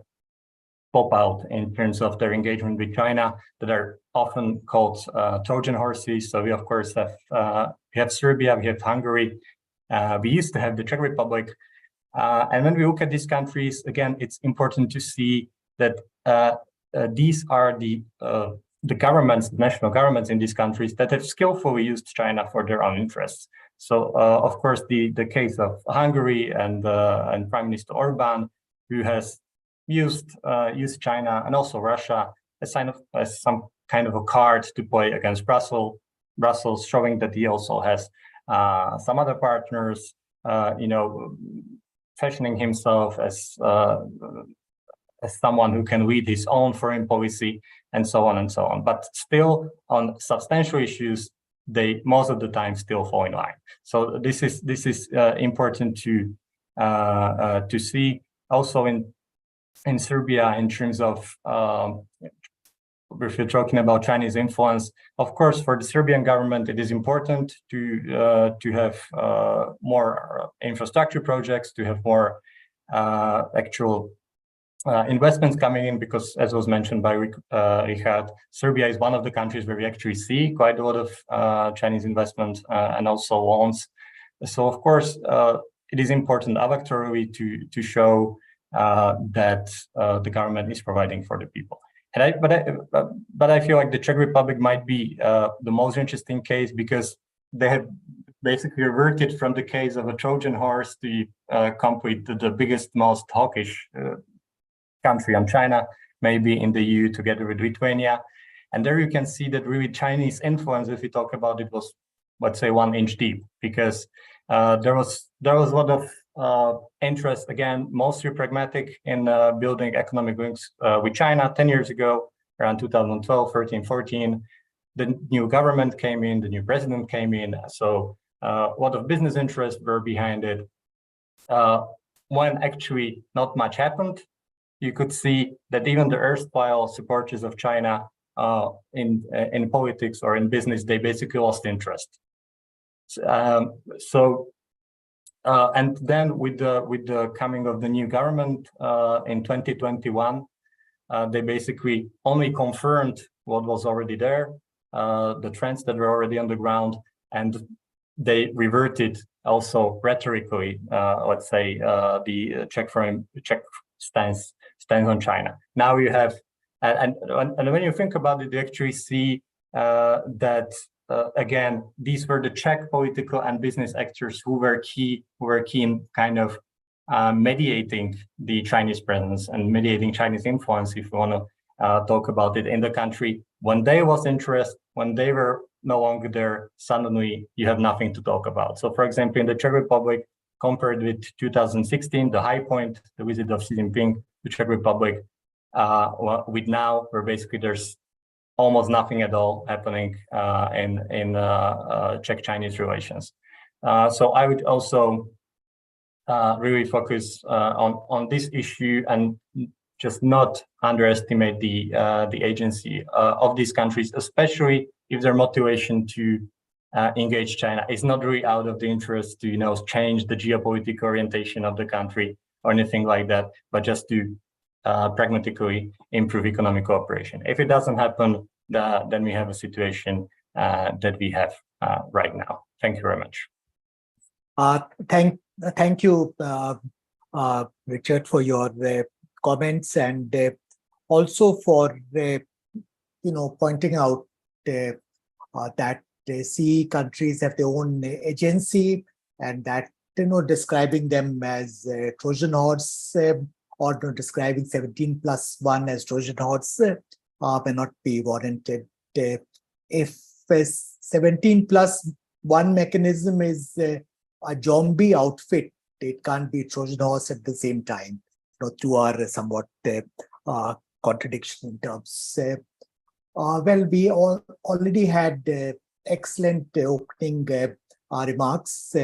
pop out in terms of their engagement with China that are often called Trojan horses. So we of course have Serbia, we have Hungary, we used to have the Czech Republic, and when we look at these countries, again, it's important to see that these are the governments, national governments in these countries that have skillfully used China for their own interests. So of course the case of Hungary and Prime Minister Orban, who has used China and also Russia as some kind of a card to play against Brussels, showing that he also has some other partners, fashioning himself as someone who can lead his own foreign policy, and so on and so on. But still, on substantial issues, they most of the time still fall in line. So this is important to see. Also in Serbia, in terms of if you're talking about Chinese influence, of course, for the Serbian government, it is important to have more infrastructure projects, to have more actual investments coming in, because as was mentioned by Richard, Serbia is one of the countries where we actually see quite a lot of Chinese investment and also loans. So of course, it is important electorally to show that the government is providing for the people. But I feel like the Czech Republic might be the most interesting case, because they have basically reverted from the case of a Trojan horse to complete the biggest, most hawkish country on China, maybe in the EU, together with Lithuania. And there you can see that really Chinese influence, if we talk about it, was, let's say, 1 inch deep, because there was a lot of interest, again, mostly pragmatic, in building economic links with China 10 years ago, around 2012, 13, 14. The new government came in, the new president came in, so a lot of business interests were behind it. When actually not much happened, you could see that even the erstwhile supporters of China in politics or in business, they basically lost interest. And then with the coming of the new government in 2021, they basically only confirmed what was already there, the trends that were already on the ground, and they reverted also rhetorically, let's say, the Czech stance on China. Now you have, and when you think about it, you actually see that again, these were the Czech political and business actors who were keen kind of mediating the Chinese presence and mediating Chinese influence, if you want to talk about it, in the country. When they lost interest, when they were no longer there, suddenly you have nothing to talk about. So for example, in the Czech Republic, compared with 2016, the high point, the visit of Xi Jinping to Czech Republic, with now, where basically there's almost nothing at all happening in Czech-Chinese relations. So I would also really focus on this issue and just not underestimate the agency of these countries, especially if their motivation to engage China is not really out of the interest to change the geopolitical orientation of the country or anything like that, but just to pragmatically improve economic cooperation. If it doesn't happen, then we have a situation that we have right now. Thank you very much. Thank you, Richard, for your comments. And also for pointing out that the CE countries have their own agency, and that describing them as Trojan horse or describing 17+1 as Trojan horse may not be warranted. If 17+1 mechanism is a zombie outfit, it can't be Trojan horse at the same time. Two are somewhat contradiction in terms. Well, we already had excellent opening remarks,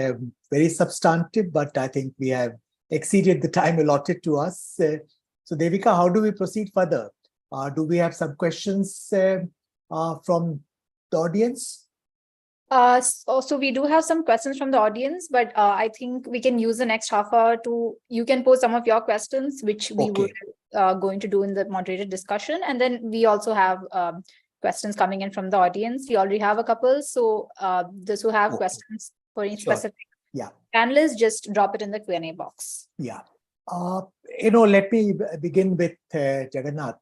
very substantive, but I think we have exceeded the time allotted to us. So Devika, how do we proceed further? Do we have some questions from the audience? So we do have some questions from the audience, but I think we can use the next half hour you can pose some of your questions, which we were going to do in the moderated discussion. And then we also have questions coming in from the audience. We already have a couple. So those who have questions for each specific panelist, just drop it in the Q&A box. Yeah. Let me begin with Jagannath.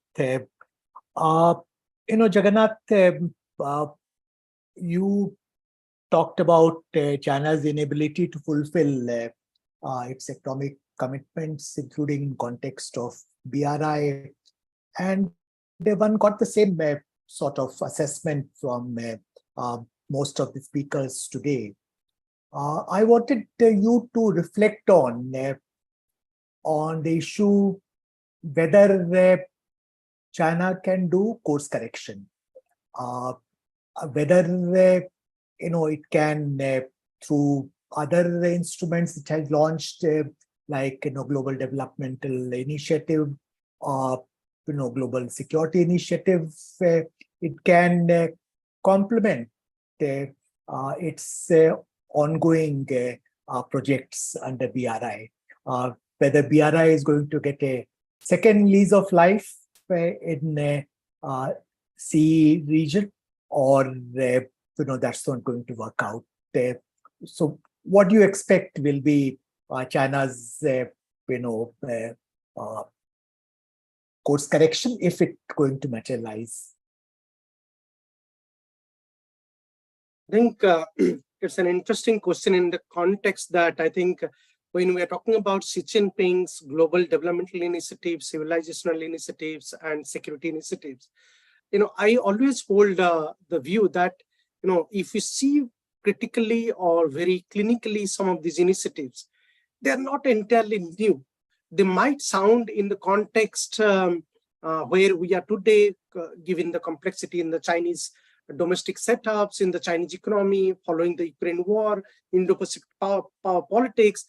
Jagannath, you talked about China's inability to fulfill its economic commitments, including in context of BRI. And one got the same sort of assessment from most of the speakers today. I wanted you to reflect on the issue whether China can do course correction, whether it can through other instruments it has launched, like Global Developmental Initiative, Global Security Initiative. It can complement its ongoing projects under BRI. Whether BRI is going to get a second lease of life in CE region, or that's not going to work out. So what do you expect will be China's course correction, if it's going to materialize? I think it's an interesting question in the context that I think when we are talking about Xi Jinping's global developmental initiatives, civilizational initiatives, and security initiatives, I always hold the view that, if you see critically or very clinically some of these initiatives, they are not entirely new. They might sound in the context where we are today, given the complexity in the Chinese domestic setups, in the Chinese economy, following the Ukraine war, Indo-Pacific power politics.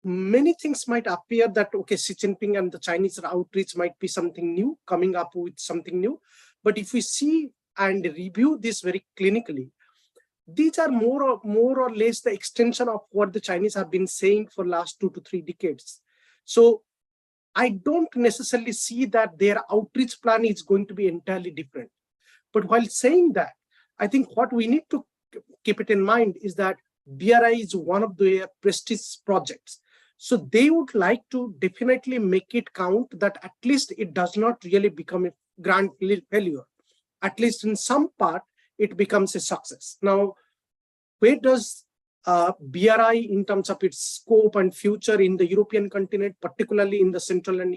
Many things might appear that, okay, Xi Jinping and the Chinese outreach might be something new, coming up with something new. But if we see and review this very clinically, these are more or less the extension of what the Chinese have been saying for the last 2 to 3 decades. So I don't necessarily see that their outreach plan is going to be entirely different. But while saying that, I think what we need to keep it in mind is that BRI is one of their prestige projects. So they would like to definitely make it count that at least it does not really become a grand failure. At least in some part, it becomes a success. Now, where does BRI in terms of its scope and future in the European continent, particularly in the Central and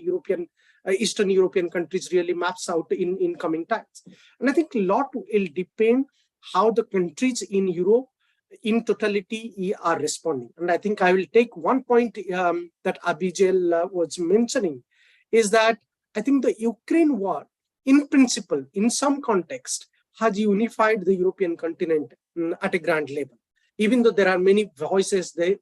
Eastern European countries, really maps out in coming times? And I think a lot will depend how the countries in Europe in totality are responding. And I think I will take one point that Abysmal was mentioning, is that I think the Ukraine war, in principle, in some context, has unified the European continent at a grand level. Even though there are many voices, a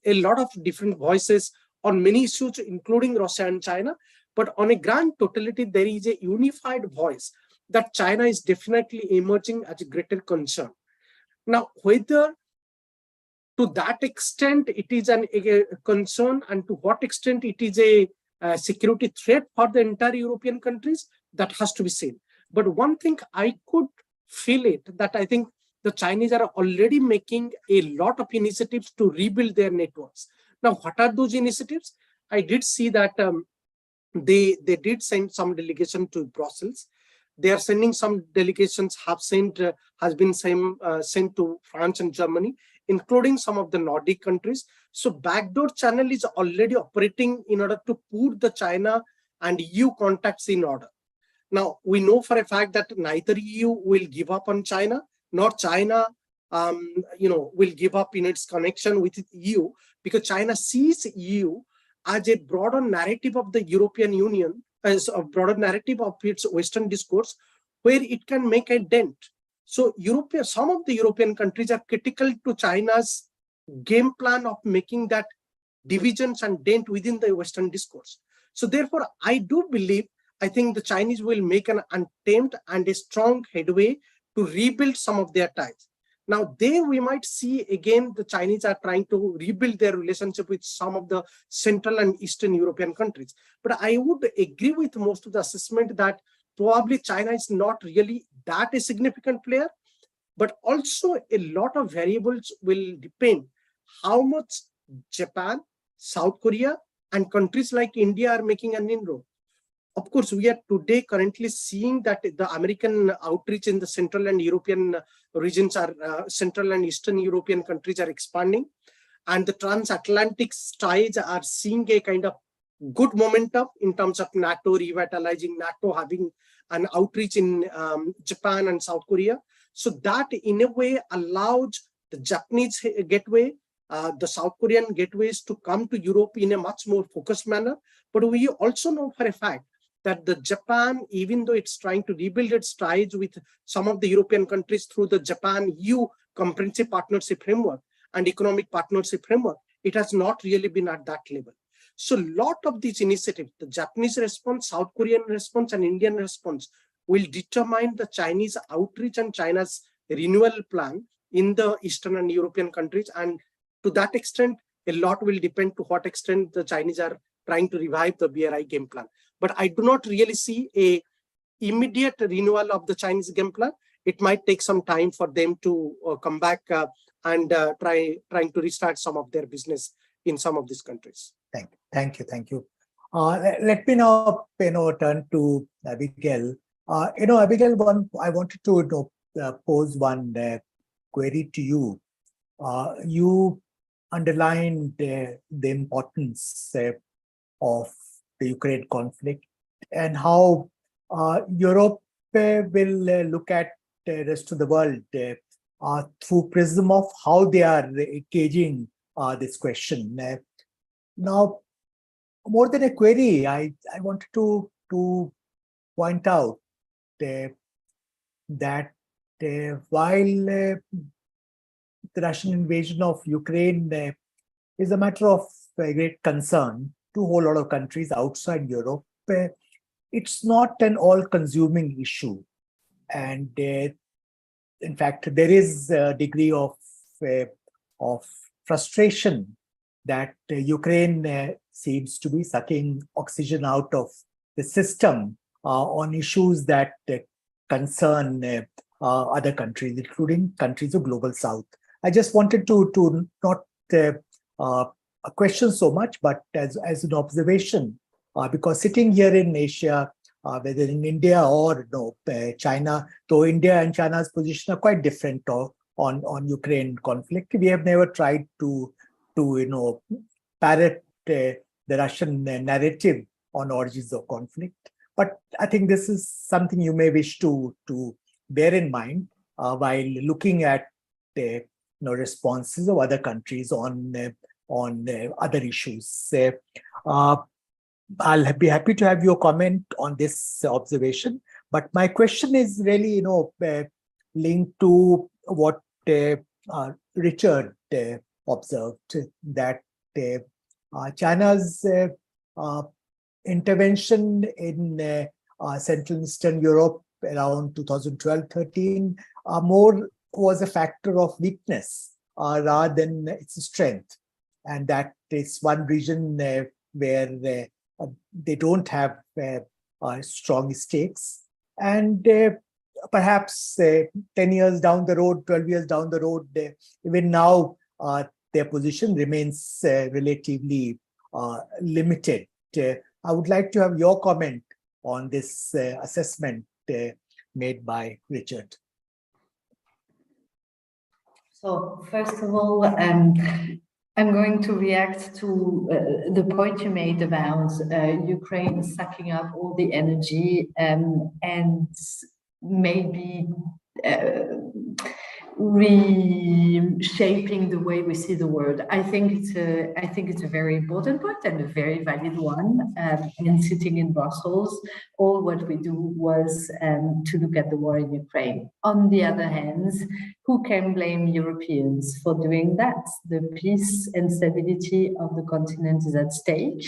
lot of different voices on many issues, including Russia and China, but on a grand totality, there is a unified voice that China is definitely emerging as a greater concern. Now, whether to that extent it is a concern and to what extent it is a security threat for the entire European countries, that has to be seen. But one thing I could feel it, that I think the Chinese are already making a lot of initiatives to rebuild their networks. Now, what are those initiatives? I did see that they did send some delegation to Brussels. They are sending some delegations has been sent to France and Germany, including some of the Nordic countries. So backdoor channel is already operating in order to put the China and EU contacts in order. Now, we know for a fact that neither EU will give up on China, nor China will give up in its connection with EU, because China sees EU as a broader narrative of the European Union, as a broader narrative of its Western discourse, where it can make a dent. So some of the European countries are critical to China's game plan of making that divisions and dent within the Western discourse. So therefore, I think the Chinese will make an attempt and a strong headway to rebuild some of their ties. Now, we might see again the Chinese are trying to rebuild their relationship with some of the Central and Eastern European countries. But I would agree with most of the assessment that probably China is not really that a significant player, but also a lot of variables will depend how much Japan, South Korea, and countries like India are making an inroad. Of course, we are today currently seeing that the American outreach in the Central and European regions Central and Eastern European countries are expanding, and the transatlantic ties are seeing a kind of good momentum in terms of NATO revitalizing, NATO having an outreach in Japan and South Korea. So that in a way allows the Japanese gateway, the South Korean gateways to come to Europe in a much more focused manner. But we also know for a fact that the Japan, even though it's trying to rebuild its ties with some of the European countries through the Japan-EU comprehensive partnership framework and economic partnership framework, it has not really been at that level. So a lot of these initiatives, the Japanese response, South Korean response, and Indian response will determine the Chinese outreach and China's renewal plan in the Eastern and European countries. And to that extent, a lot will depend to what extent the Chinese are trying to revive the BRI game plan. But I do not really see a immediate renewal of the Chinese game plan. It might take some time for them to come back and trying to restart some of their business in some of these countries. Thank you. Let me now turn to Abigail. Abigail, I wanted to pose one query to you. You underlined the importance of the Ukraine conflict and how Europe will look at the rest of the world through prism of how they are engaging this question. Now, more than a query, I wanted to point out that while the Russian invasion of Ukraine is a matter of great concern to a whole lot of countries outside Europe, it's not an all-consuming issue. And in fact, there is a degree of frustration that Ukraine seems to be sucking oxygen out of the system on issues that concern other countries, including countries of Global South. I just wanted to not a question so much, but as an observation, because sitting here in Asia, whether in India or China, though India and China's position are quite different on Ukraine conflict, we have never tried to parrot the Russian narrative on origins of conflict. But I think this is something you may wish to bear in mind while looking at the responses of other countries on other issues. I'll be happy to have your comment on this observation. But my question is really, linked to what Richard observed, that China's intervention in Central and Eastern Europe around 2012-13 more was a factor of weakness rather than its strength. And that is one region where they don't have strong stakes. And perhaps 10 years down the road, 12 years down the road, even now, their position remains relatively limited. I would like to have your comment on this assessment made by Richard. So first of all, I'm going to react to the point you made about Ukraine sucking up all the energy and maybe reshaping the way we see the world. I think it's a very important point and a very valid one. And sitting in Brussels, all what we do was to look at the war in Ukraine. On the other hand, who can blame Europeans for doing that? The peace and stability of the continent is at stake.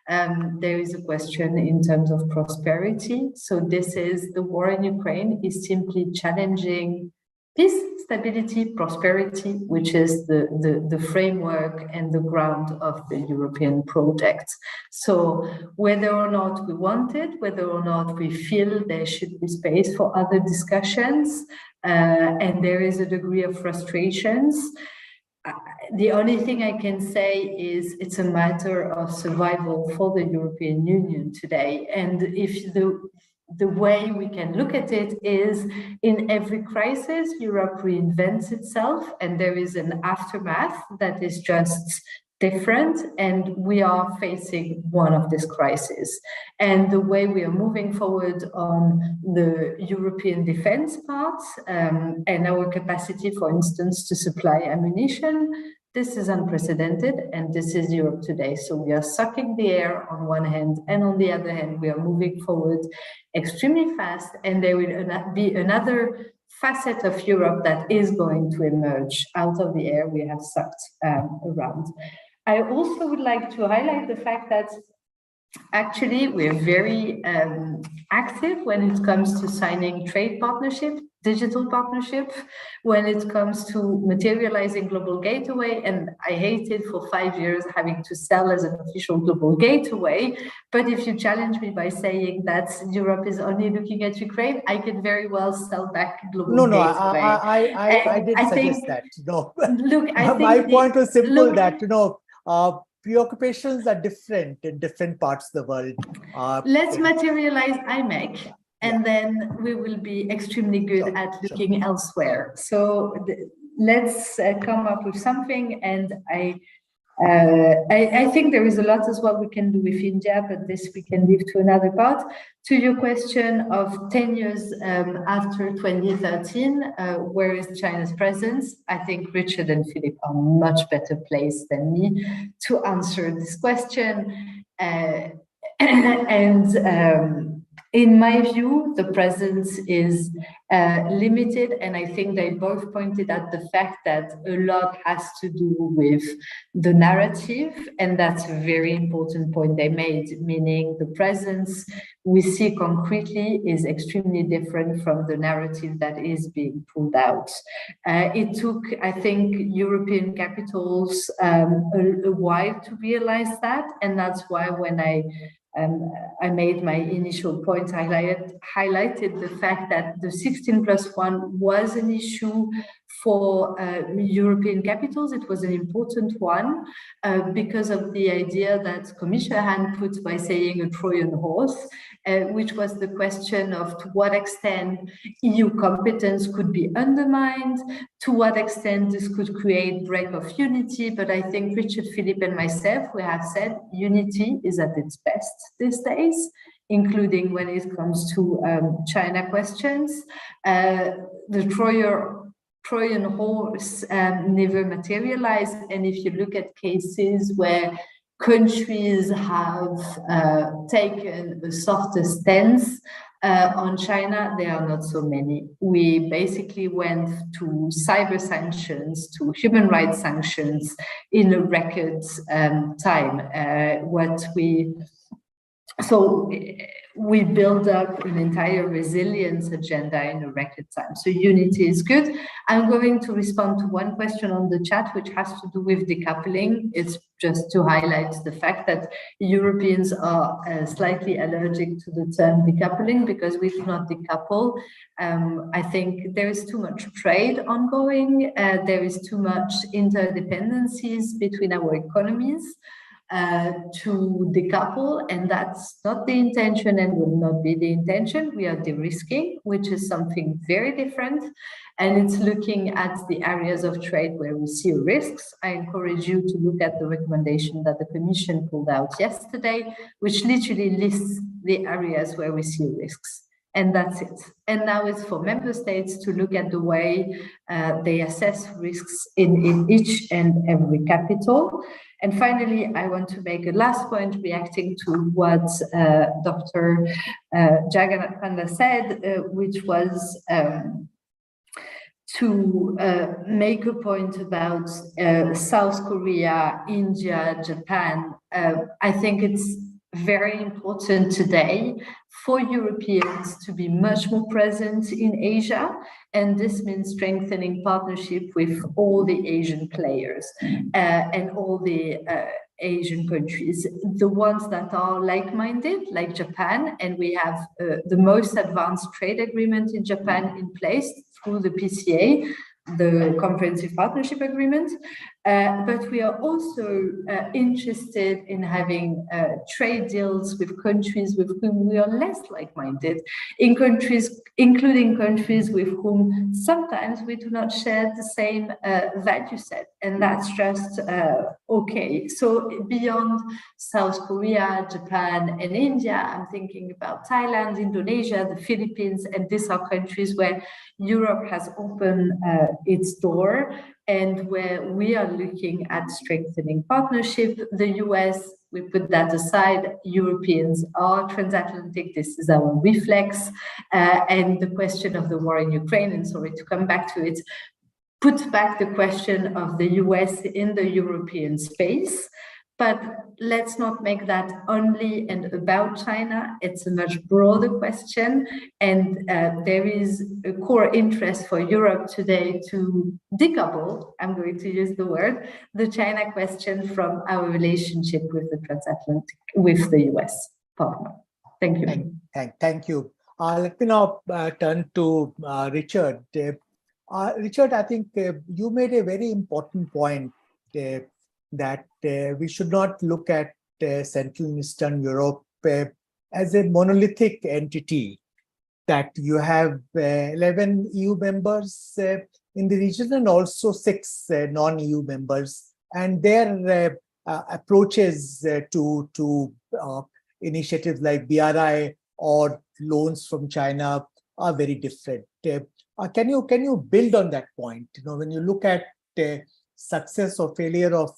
There is a question in terms of prosperity. So this is the war in Ukraine is simply challenging peace, stability, prosperity, which is the framework and the ground of the European project. So whether or not we want it, whether or not we feel there should be space for other discussions, and there is a degree of frustrations, the only thing I can say is it's a matter of survival for the European Union today. And if the way we can look at it is in every crisis, Europe reinvents itself and there is an aftermath that is just different, and we are facing one of these crises. And the way we are moving forward on the European defense part and our capacity, for instance, to supply ammunition, this is unprecedented, and this is Europe today. So we are sucking the air on one hand, and on the other hand, we are moving forward extremely fast, and there will be another facet of Europe that is going to emerge out of the air we have sucked around. I also would like to highlight the fact that actually we're very active when it comes to signing trade partnership, digital partnership, when it comes to materializing global gateway. And I hated for 5 years having to sell as an official global gateway. But if you challenge me by saying that Europe is only looking at Ukraine, I can very well sell back global gateway. I didn't suggest that. No. Look, I think my point was simple that, preoccupations are different in different parts of the world. Let's materialize IMEC, and then we will be extremely good at looking elsewhere. So let's come up with something, and I think there is a lot as well we can do with India, but this we can leave to another part. To your question of 10 years after 2013, where is China's presence? I think Richard and Philip are much better placed than me to answer this question. In my view, the presence is limited, and I think they both pointed at the fact that a lot has to do with the narrative, and that's a very important point they made, meaning the presence we see concretely is extremely different from the narrative that is being pulled out. It took, I think, European capitals a while to realize that, and that's why when I made my initial point, highlighted the fact that the 16+1 was an issue for European capitals. It was an important one because of the idea that Commissioner Hahn put by saying a Trojan horse, which was the question of to what extent EU competence could be undermined, to what extent this could create break of unity. But I think Richard, Philip, and myself, we have said unity is at its best these days, including when it comes to China questions. The Trojan horse never materialized. And if you look at cases where countries have taken a softer stance on China, there are not so many. We basically went to cyber sanctions, to human rights sanctions in a record time. So we build up an entire resilience agenda in a record time. So unity is good. I'm going to respond to one question on the chat, which has to do with decoupling. It's just to highlight the fact that Europeans are slightly allergic to the term decoupling because we do not decouple. I think there is too much trade ongoing. There is too much interdependencies between our economies. to decouple, and that's not the intention and will not be the intention. We are de-risking, which is something very different, and it's looking at the areas of trade where we see risks. I encourage you to look at the recommendation that the Commission pulled out yesterday, which literally lists the areas where we see risks. And that's it. And now it's for member states to look at the way they assess risks in each and every capital. And finally, I want to make a last point reacting to what Dr. Jagannatha said, which was to make a point about South Korea, India, Japan. I think it's very important today for Europeans to be much more present in Asia, and this means strengthening partnership with all the Asian players and all the Asian countries, the ones that are like-minded, like Japan, and we have the most advanced trade agreement in Japan in place through the PCA, the Comprehensive Partnership Agreement, but we are also interested in having trade deals with countries with whom we are less like-minded, including countries with whom sometimes we do not share the same value set, and that's just okay. So beyond South Korea, Japan, and India, I'm thinking about Thailand, Indonesia, the Philippines, and these are countries where Europe has opened its door and where we are looking at strengthening partnership. The US, we put that aside. Europeans are transatlantic. This is our reflex. And the question of the war in Ukraine, and sorry to come back to it, put back the question of the US in the European space. But let's not make that only and about China. It's a much broader question. And there is a core interest for Europe today to decouple, I'm going to use the word, the China question from our relationship with the transatlantic, with the US partner. Thank you. Thank you. Let me now turn to Richard. Richard, I think you made a very important point that we should not look at Central and Eastern Europe as a monolithic entity, that you have 11 EU members in the region and also 6 non-EU members, and their approaches to initiatives like BRI or loans from China are very different. Can you build on that point? You know, when you look at success or failure of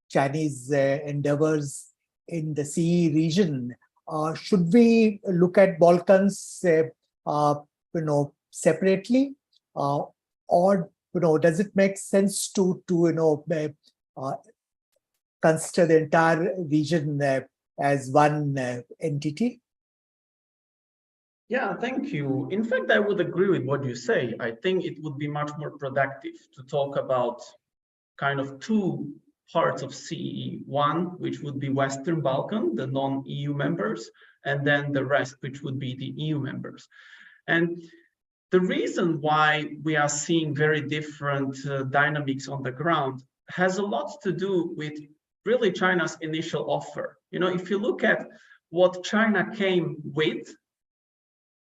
Chinese endeavors in the CE region, should we look at Balkans, separately, or does it make sense to consider the entire region as one entity? Yeah, thank you. In fact, I would agree with what you say. I think it would be much more productive to talk about kind of 2 parts of CEE. One, which would be Western Balkan, the non-EU members, and then the rest, which would be the EU members. And the reason why we are seeing very different dynamics on the ground has a lot to do with really China's initial offer. You know, if you look at what China came with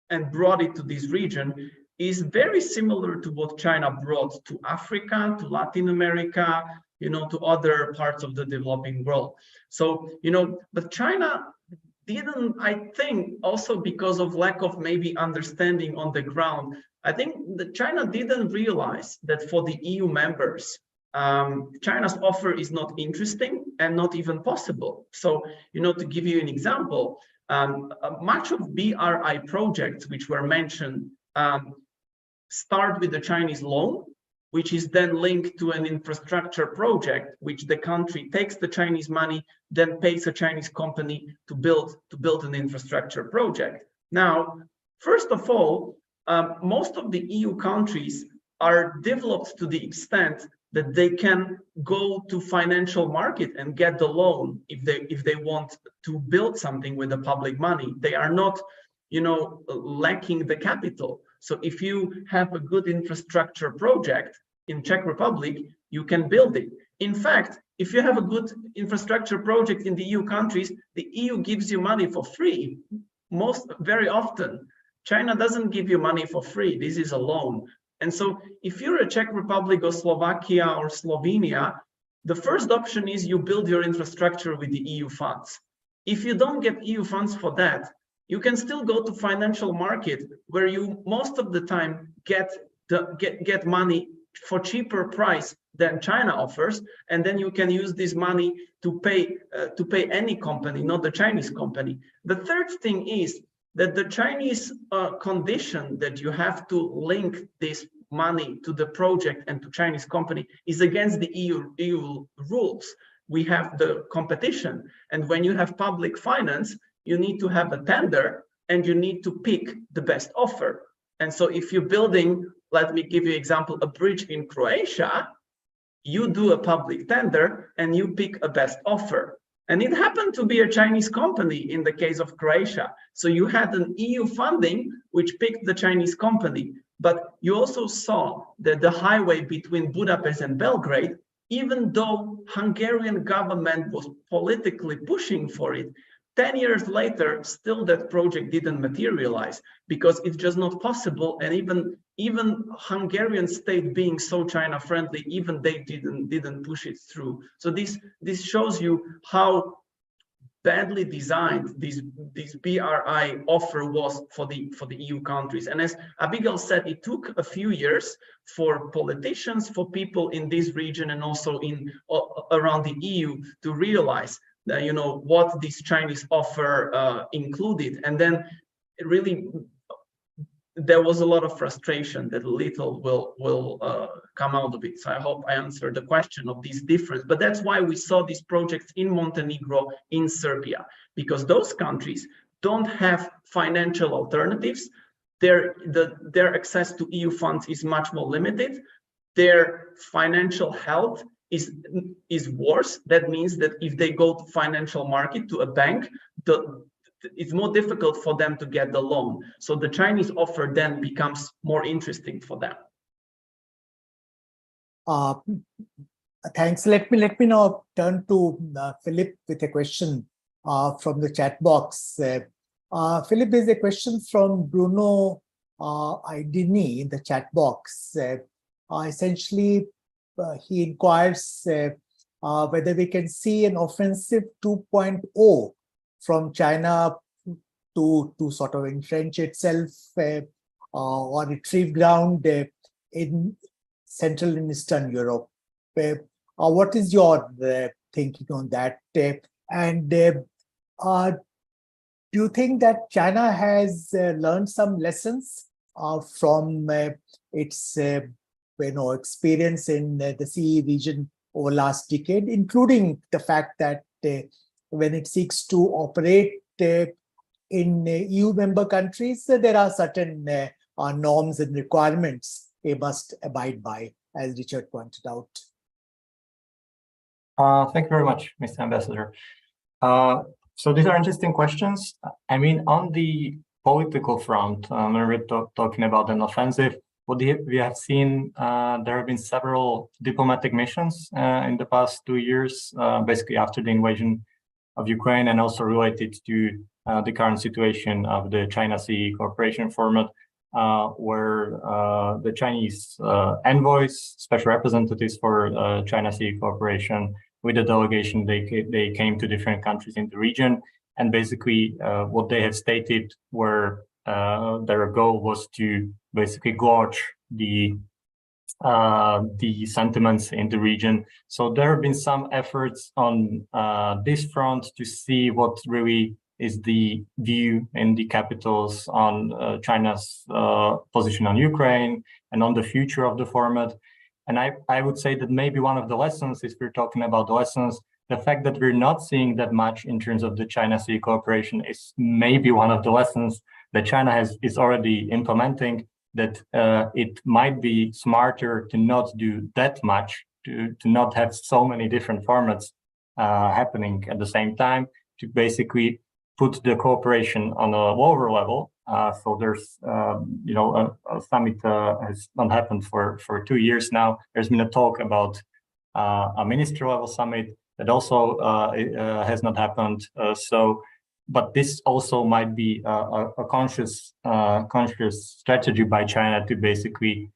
and brought it to this region, is very similar to what China brought to Africa, to Latin America, to other parts of the developing world. So, but China didn't, I think, also because of lack of maybe understanding on the ground, I think that China didn't realize that for the EU members, China's offer is not interesting and not even possible. So, to give you an example, much of BRI projects which were mentioned start with the Chinese loan, which is then linked to an infrastructure project, which the country takes the Chinese money, then pays a Chinese company to build an infrastructure project. Now, first of all, most of the EU countries are developed to the extent that they can go to financial market and get the loan if they want to build something with the public money. They are not, lacking the capital. So if you have a good infrastructure project in Czech Republic, you can build it. In fact, if you have a good infrastructure project in the EU countries, the EU gives you money for free. Very often, China doesn't give you money for free. This is a loan. And so if you're a Czech Republic or Slovakia or Slovenia, the first option is you build your infrastructure with the EU funds. If you don't get EU funds for that, you can still go to financial market where you most of the time get money for cheaper price than China offers, and then you can use this money to pay any company, not the Chinese company. The third thing is that the Chinese condition that you have to link this money to the project and to Chinese company is against the EU rules. We have the competition, and when you have public finance, you need to have a tender and you need to pick the best offer. And so if you're building, let me give you an example, a bridge in Croatia, you do a public tender and you pick a best offer. And it happened to be a Chinese company in the case of Croatia. So you had an EU funding which picked the Chinese company. But you also saw that the highway between Budapest and Belgrade, even though Hungarian government was politically pushing for it, 10 years later, still that project didn't materialize because it's just not possible. And even Hungarian state being so China friendly, even they didn't push it through. So this shows you how badly designed this BRI offer was for the EU countries. And as Abigail said, it took a few years for politicians, for people in this region and also around the EU to realize what this Chinese offer included. And then really there was a lot of frustration that little will come out of it. So I hope I answered the question of this difference. But that's why we saw these projects in Montenegro, in Serbia, because those countries don't have financial alternatives. Their access to EU funds is much more limited. Their financial health is worse. That means that if they go to financial market, to a bank, it's more difficult for them to get the loan. So the Chinese offer then becomes more interesting for them. Thanks. Let me now turn to Philip with a question from the chat box. Philip, there's a question from Bruno Idini in the chat box. Essentially, he inquires whether we can see an offensive 2.0 from China to sort of entrench itself or retrieve ground in Central and Eastern Europe. What is your thinking on that? And do you think that China has learned some lessons from its experience in the CEE region over last decade, including the fact that when it seeks to operate in EU member countries, there are certain norms and requirements they must abide by, as Richard pointed out. Thank you very much, Mr. Ambassador. So these are interesting questions. I mean, on the political front, when we're talking about an offensive, what we have seen, there have been several diplomatic missions in the past 2 years, basically after the invasion of Ukraine, and also related to the current situation of the China-CEE cooperation format, where the Chinese envoys, special representatives for China-CEE cooperation, with the delegation, they came to different countries in the region, and basically what they have stated were their goal was to basically gauge the sentiments in the region. So there have been some efforts on this front to see what really is the view in the capitals on China's position on Ukraine and on the future of the format. And I would say that maybe one of the lessons, if we're talking about the lessons, the fact that we're not seeing that much in terms of the China-CEE cooperation is maybe one of the lessons that China is already implementing, that it might be smarter to not do that much, to not have so many different formats happening at the same time, to basically put the cooperation on a lower level. So there's, a summit has not happened for 2 years now. There's been a talk about a minister level summit. That also has not happened. But this also might be a conscious strategy by China to basically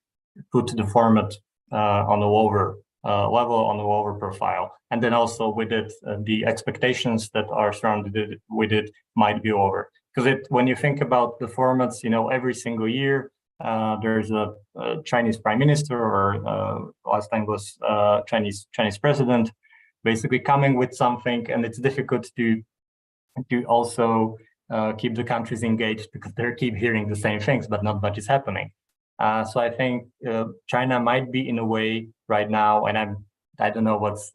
put the format on a lower level, on a lower profile. And then also with it, the expectations that are surrounded with it might be lower. Because when you think about the formats, every single year, there's a Chinese prime minister, or last time was Chinese president, basically coming with something, and it's difficult to also keep the countries engaged because they keep hearing the same things, but not much is happening. So I think China might be in a way right now, and I don't know what's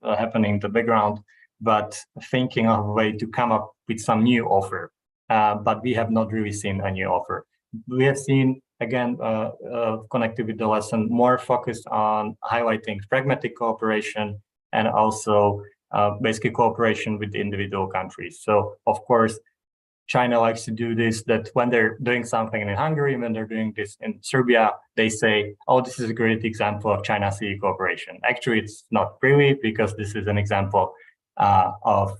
happening in the background, but thinking of a way to come up with some new offer. But we have not really seen a new offer. We have seen, again, connected with the lesson, more focused on highlighting pragmatic cooperation and also basically cooperation with the individual countries. So, of course, China likes to do this, that when they're doing something in Hungary, when they're doing this in Serbia, they say, oh, this is a great example of China-CEE cooperation. Actually, it's not really, because this is an example of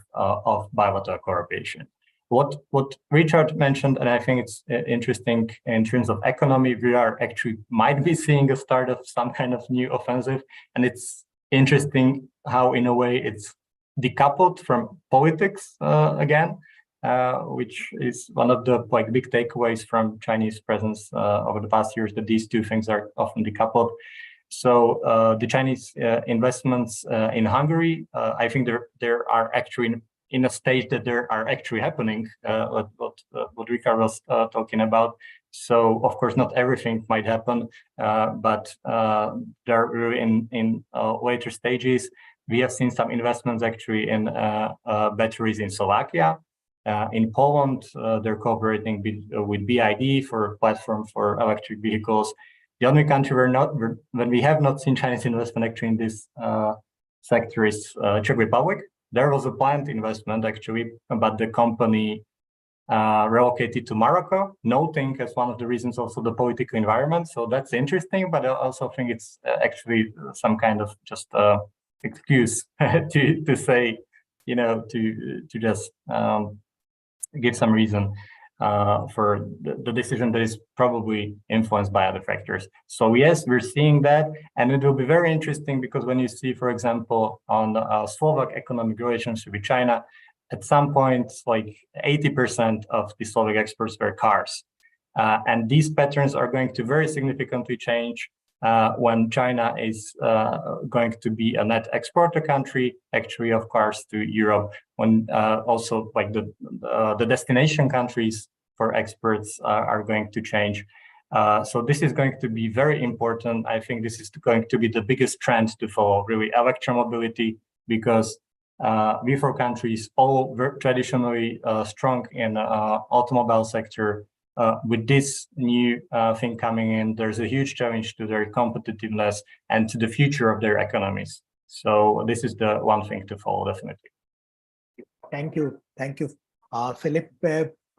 bilateral cooperation. What Richard mentioned, and I think it's interesting in terms of economy, we are actually might be seeing a start of some kind of new offensive. And it's interesting how, in a way, it's decoupled from politics again, which is one of the big takeaways from Chinese presence over the past years, that these two things are often decoupled. So the Chinese investments in Hungary, I think there are actually in a stage that there are actually happening, what Richard was talking about. So, of course, not everything might happen, but they're really in later stages. We have seen some investments actually in batteries in Slovakia. In Poland, they're cooperating with BID for a platform for electric vehicles. The only country when we have not seen Chinese investment actually in this sector is Czech Republic. There was a planned investment actually, but the company relocated to Morocco, noting as one of the reasons also the political environment. So that's interesting, but I also think it's actually some kind of just excuse to say, to just give some reason for the decision that is probably influenced by other factors. So yes, we're seeing that, and it will be very interesting because when you see, for example, on Slovak economic relationship with China, at some point, like 80% of the Slovak exports were cars. And these patterns are going to very significantly change when China is going to be a net exporter country, actually, of cars to Europe, when also the destination countries for exports are going to change. So this is going to be very important. I think this is going to be the biggest trend to follow, really, electromobility, because we four countries, all traditionally strong in automobile sector, with this new thing coming in, there's a huge challenge to their competitiveness and to the future of their economies. So this is the one thing to follow, definitely. Thank you, Philip.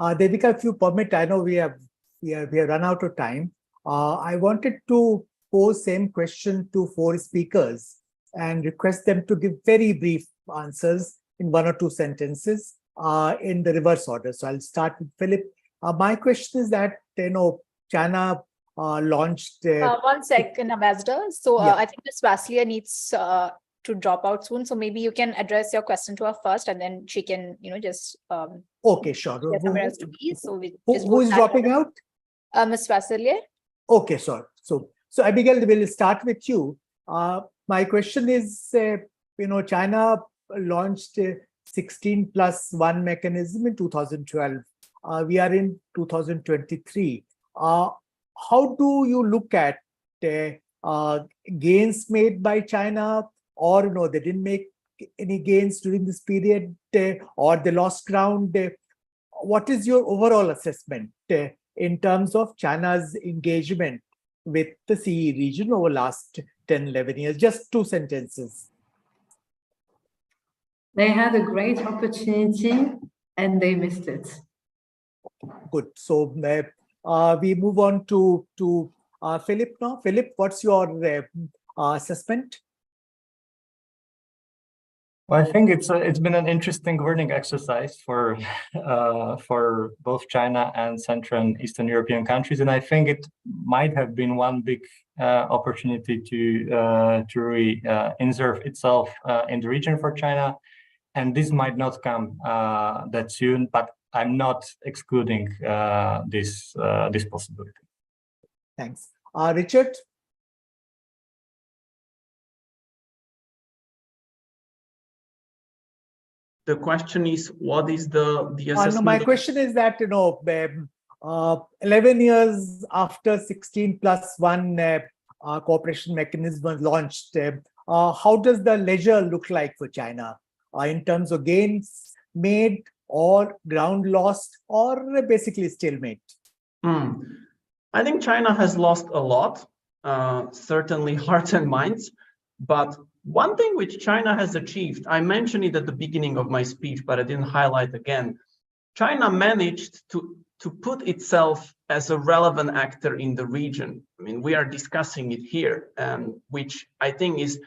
Devika, if you permit, I know we have run out of time. I wanted to pose same question to four speakers and request them to give very brief answers in 1 or 2 sentences in the reverse order. So I'll start with Philip. My question is that, China launched... 1 second, Ambassador. So yeah. I think Ms. Vasiliya needs to drop out soon. So maybe you can address your question to her first, and then she can, just... okay, sure. Somewhere else to be. So who is dropping out? Ms. Vasiliya. Okay, sure. So Abigail, we'll start with you. My question is, China launched a 16+1 mechanism in 2012. We are in 2023. How do you look at gains made by China, or no, they didn't make any gains during this period, or they lost ground? What is your overall assessment in terms of China's engagement with the CE region over last 10, 11 years? Just 2 sentences. They had a great opportunity and they missed it. Good. So we move on to Philip now. Philip, what's your assessment? Well, I think it's been an interesting learning exercise for both China and Central and Eastern European countries, and I think it might have been one big opportunity to really insert itself in the region for China, and this might not come that soon, but I'm not excluding this possibility. Thanks, Richard. The question is, what is the assessment? No, my question is that, 11 years after 16+1 cooperation mechanism was launched, how does the ledger look like for China in terms of gains made or ground lost or basically stalemate? I think China has lost a lot, certainly hearts and minds, but one thing which China has achieved, I mentioned it at the beginning of my speech, but I didn't highlight again. China managed to put itself as a relevant actor in the region. I mean, we are discussing it here, which I think is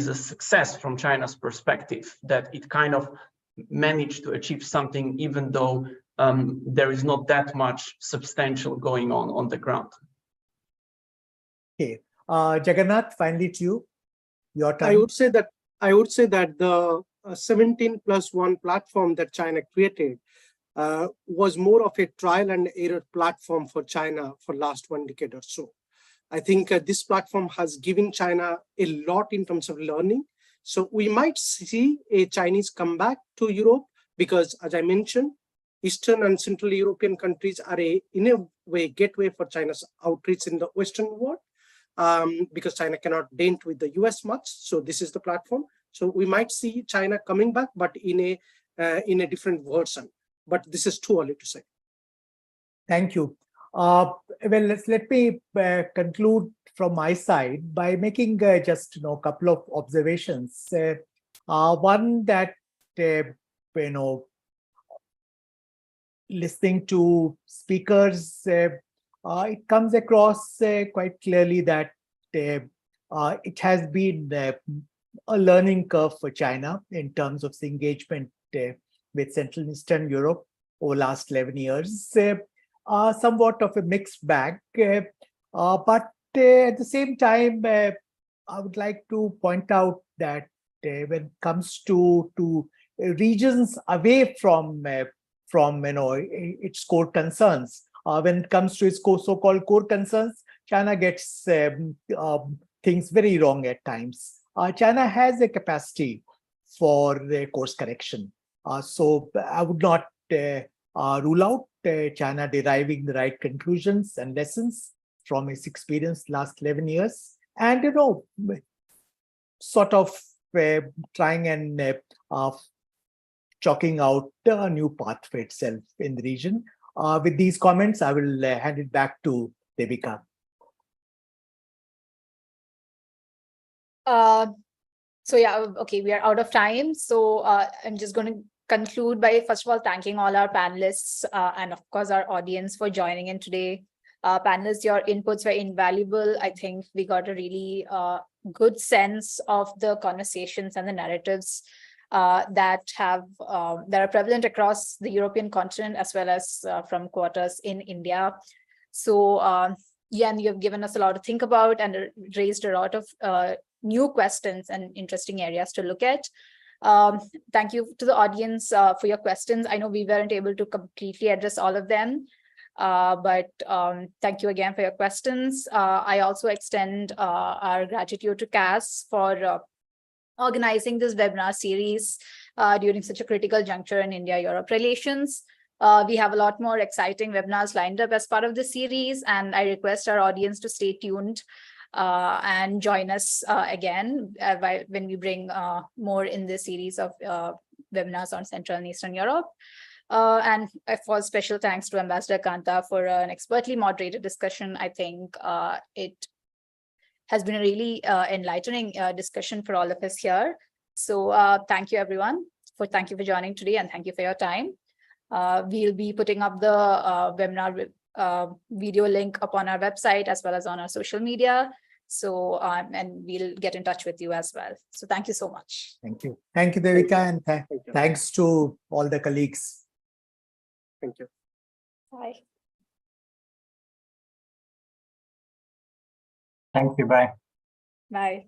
a success from China's perspective, that it kind of managed to achieve something, even though there is not that much substantial going on the ground. Okay, Jagannath, finally to you. Your time. I would say that the 17+1 platform that China created was more of a trial and error platform for China for last 1 decade or so. I think this platform has given China a lot in terms of learning. So we might see a Chinese comeback to Europe because, as I mentioned, Eastern and Central European countries are in a way gateway for China's outreach in the Western world. Because China cannot dent with the US much, so this is the platform. So we might see China coming back, but in a different version. But this is too early to say. Thank you. Well, let me conclude from my side by making just a couple of observations. One that listening to speakers. It comes across quite clearly that it has been a learning curve for China in terms of engagement with Central and Eastern Europe over the last 11 years. Somewhat of a mixed bag, but at the same time, I would like to point out that when it comes to regions away from its core concerns, when it comes to its so-called core concerns, China gets things very wrong at times. China has a capacity for course correction. So I would not rule out China deriving the right conclusions and lessons from its experience last 11 years. And, sort of trying and chalking out a new path for itself in the region. With these comments, I will hand it back to Devika. So yeah, okay, we are out of time. So I'm just going to conclude by, first of all, thanking all our panelists and of course our audience for joining in today. Panelists, your inputs were invaluable. I think we got a really good sense of the conversations and the narratives that are prevalent across the European continent as well as from quarters in India. So yeah, and you've given us a lot to think about and raised a lot of new questions and interesting areas to look at. Thank you to the audience for your questions. I know we weren't able to completely address all of them, but thank you again for your questions. I also extend our gratitude to CAS for organizing this webinar series during such a critical juncture in India-Europe relations. We have a lot more exciting webinars lined up as part of the series, and I request our audience to stay tuned and join us again when we bring more in this series of webinars on Central and Eastern Europe. And of course, special thanks to Ambassador Kanta for an expertly moderated discussion. I think it has been a really enlightening discussion for all of us here. So thank you, everyone. Thank you for joining today, and thank you for your time. We'll be putting up the webinar video link up on our website as well as on our social media. So, and we'll get in touch with you as well. So thank you so much. Thank you. Thank you, Devika, and thanks to all the colleagues. Thank you. Bye. Thank you. Bye. Bye.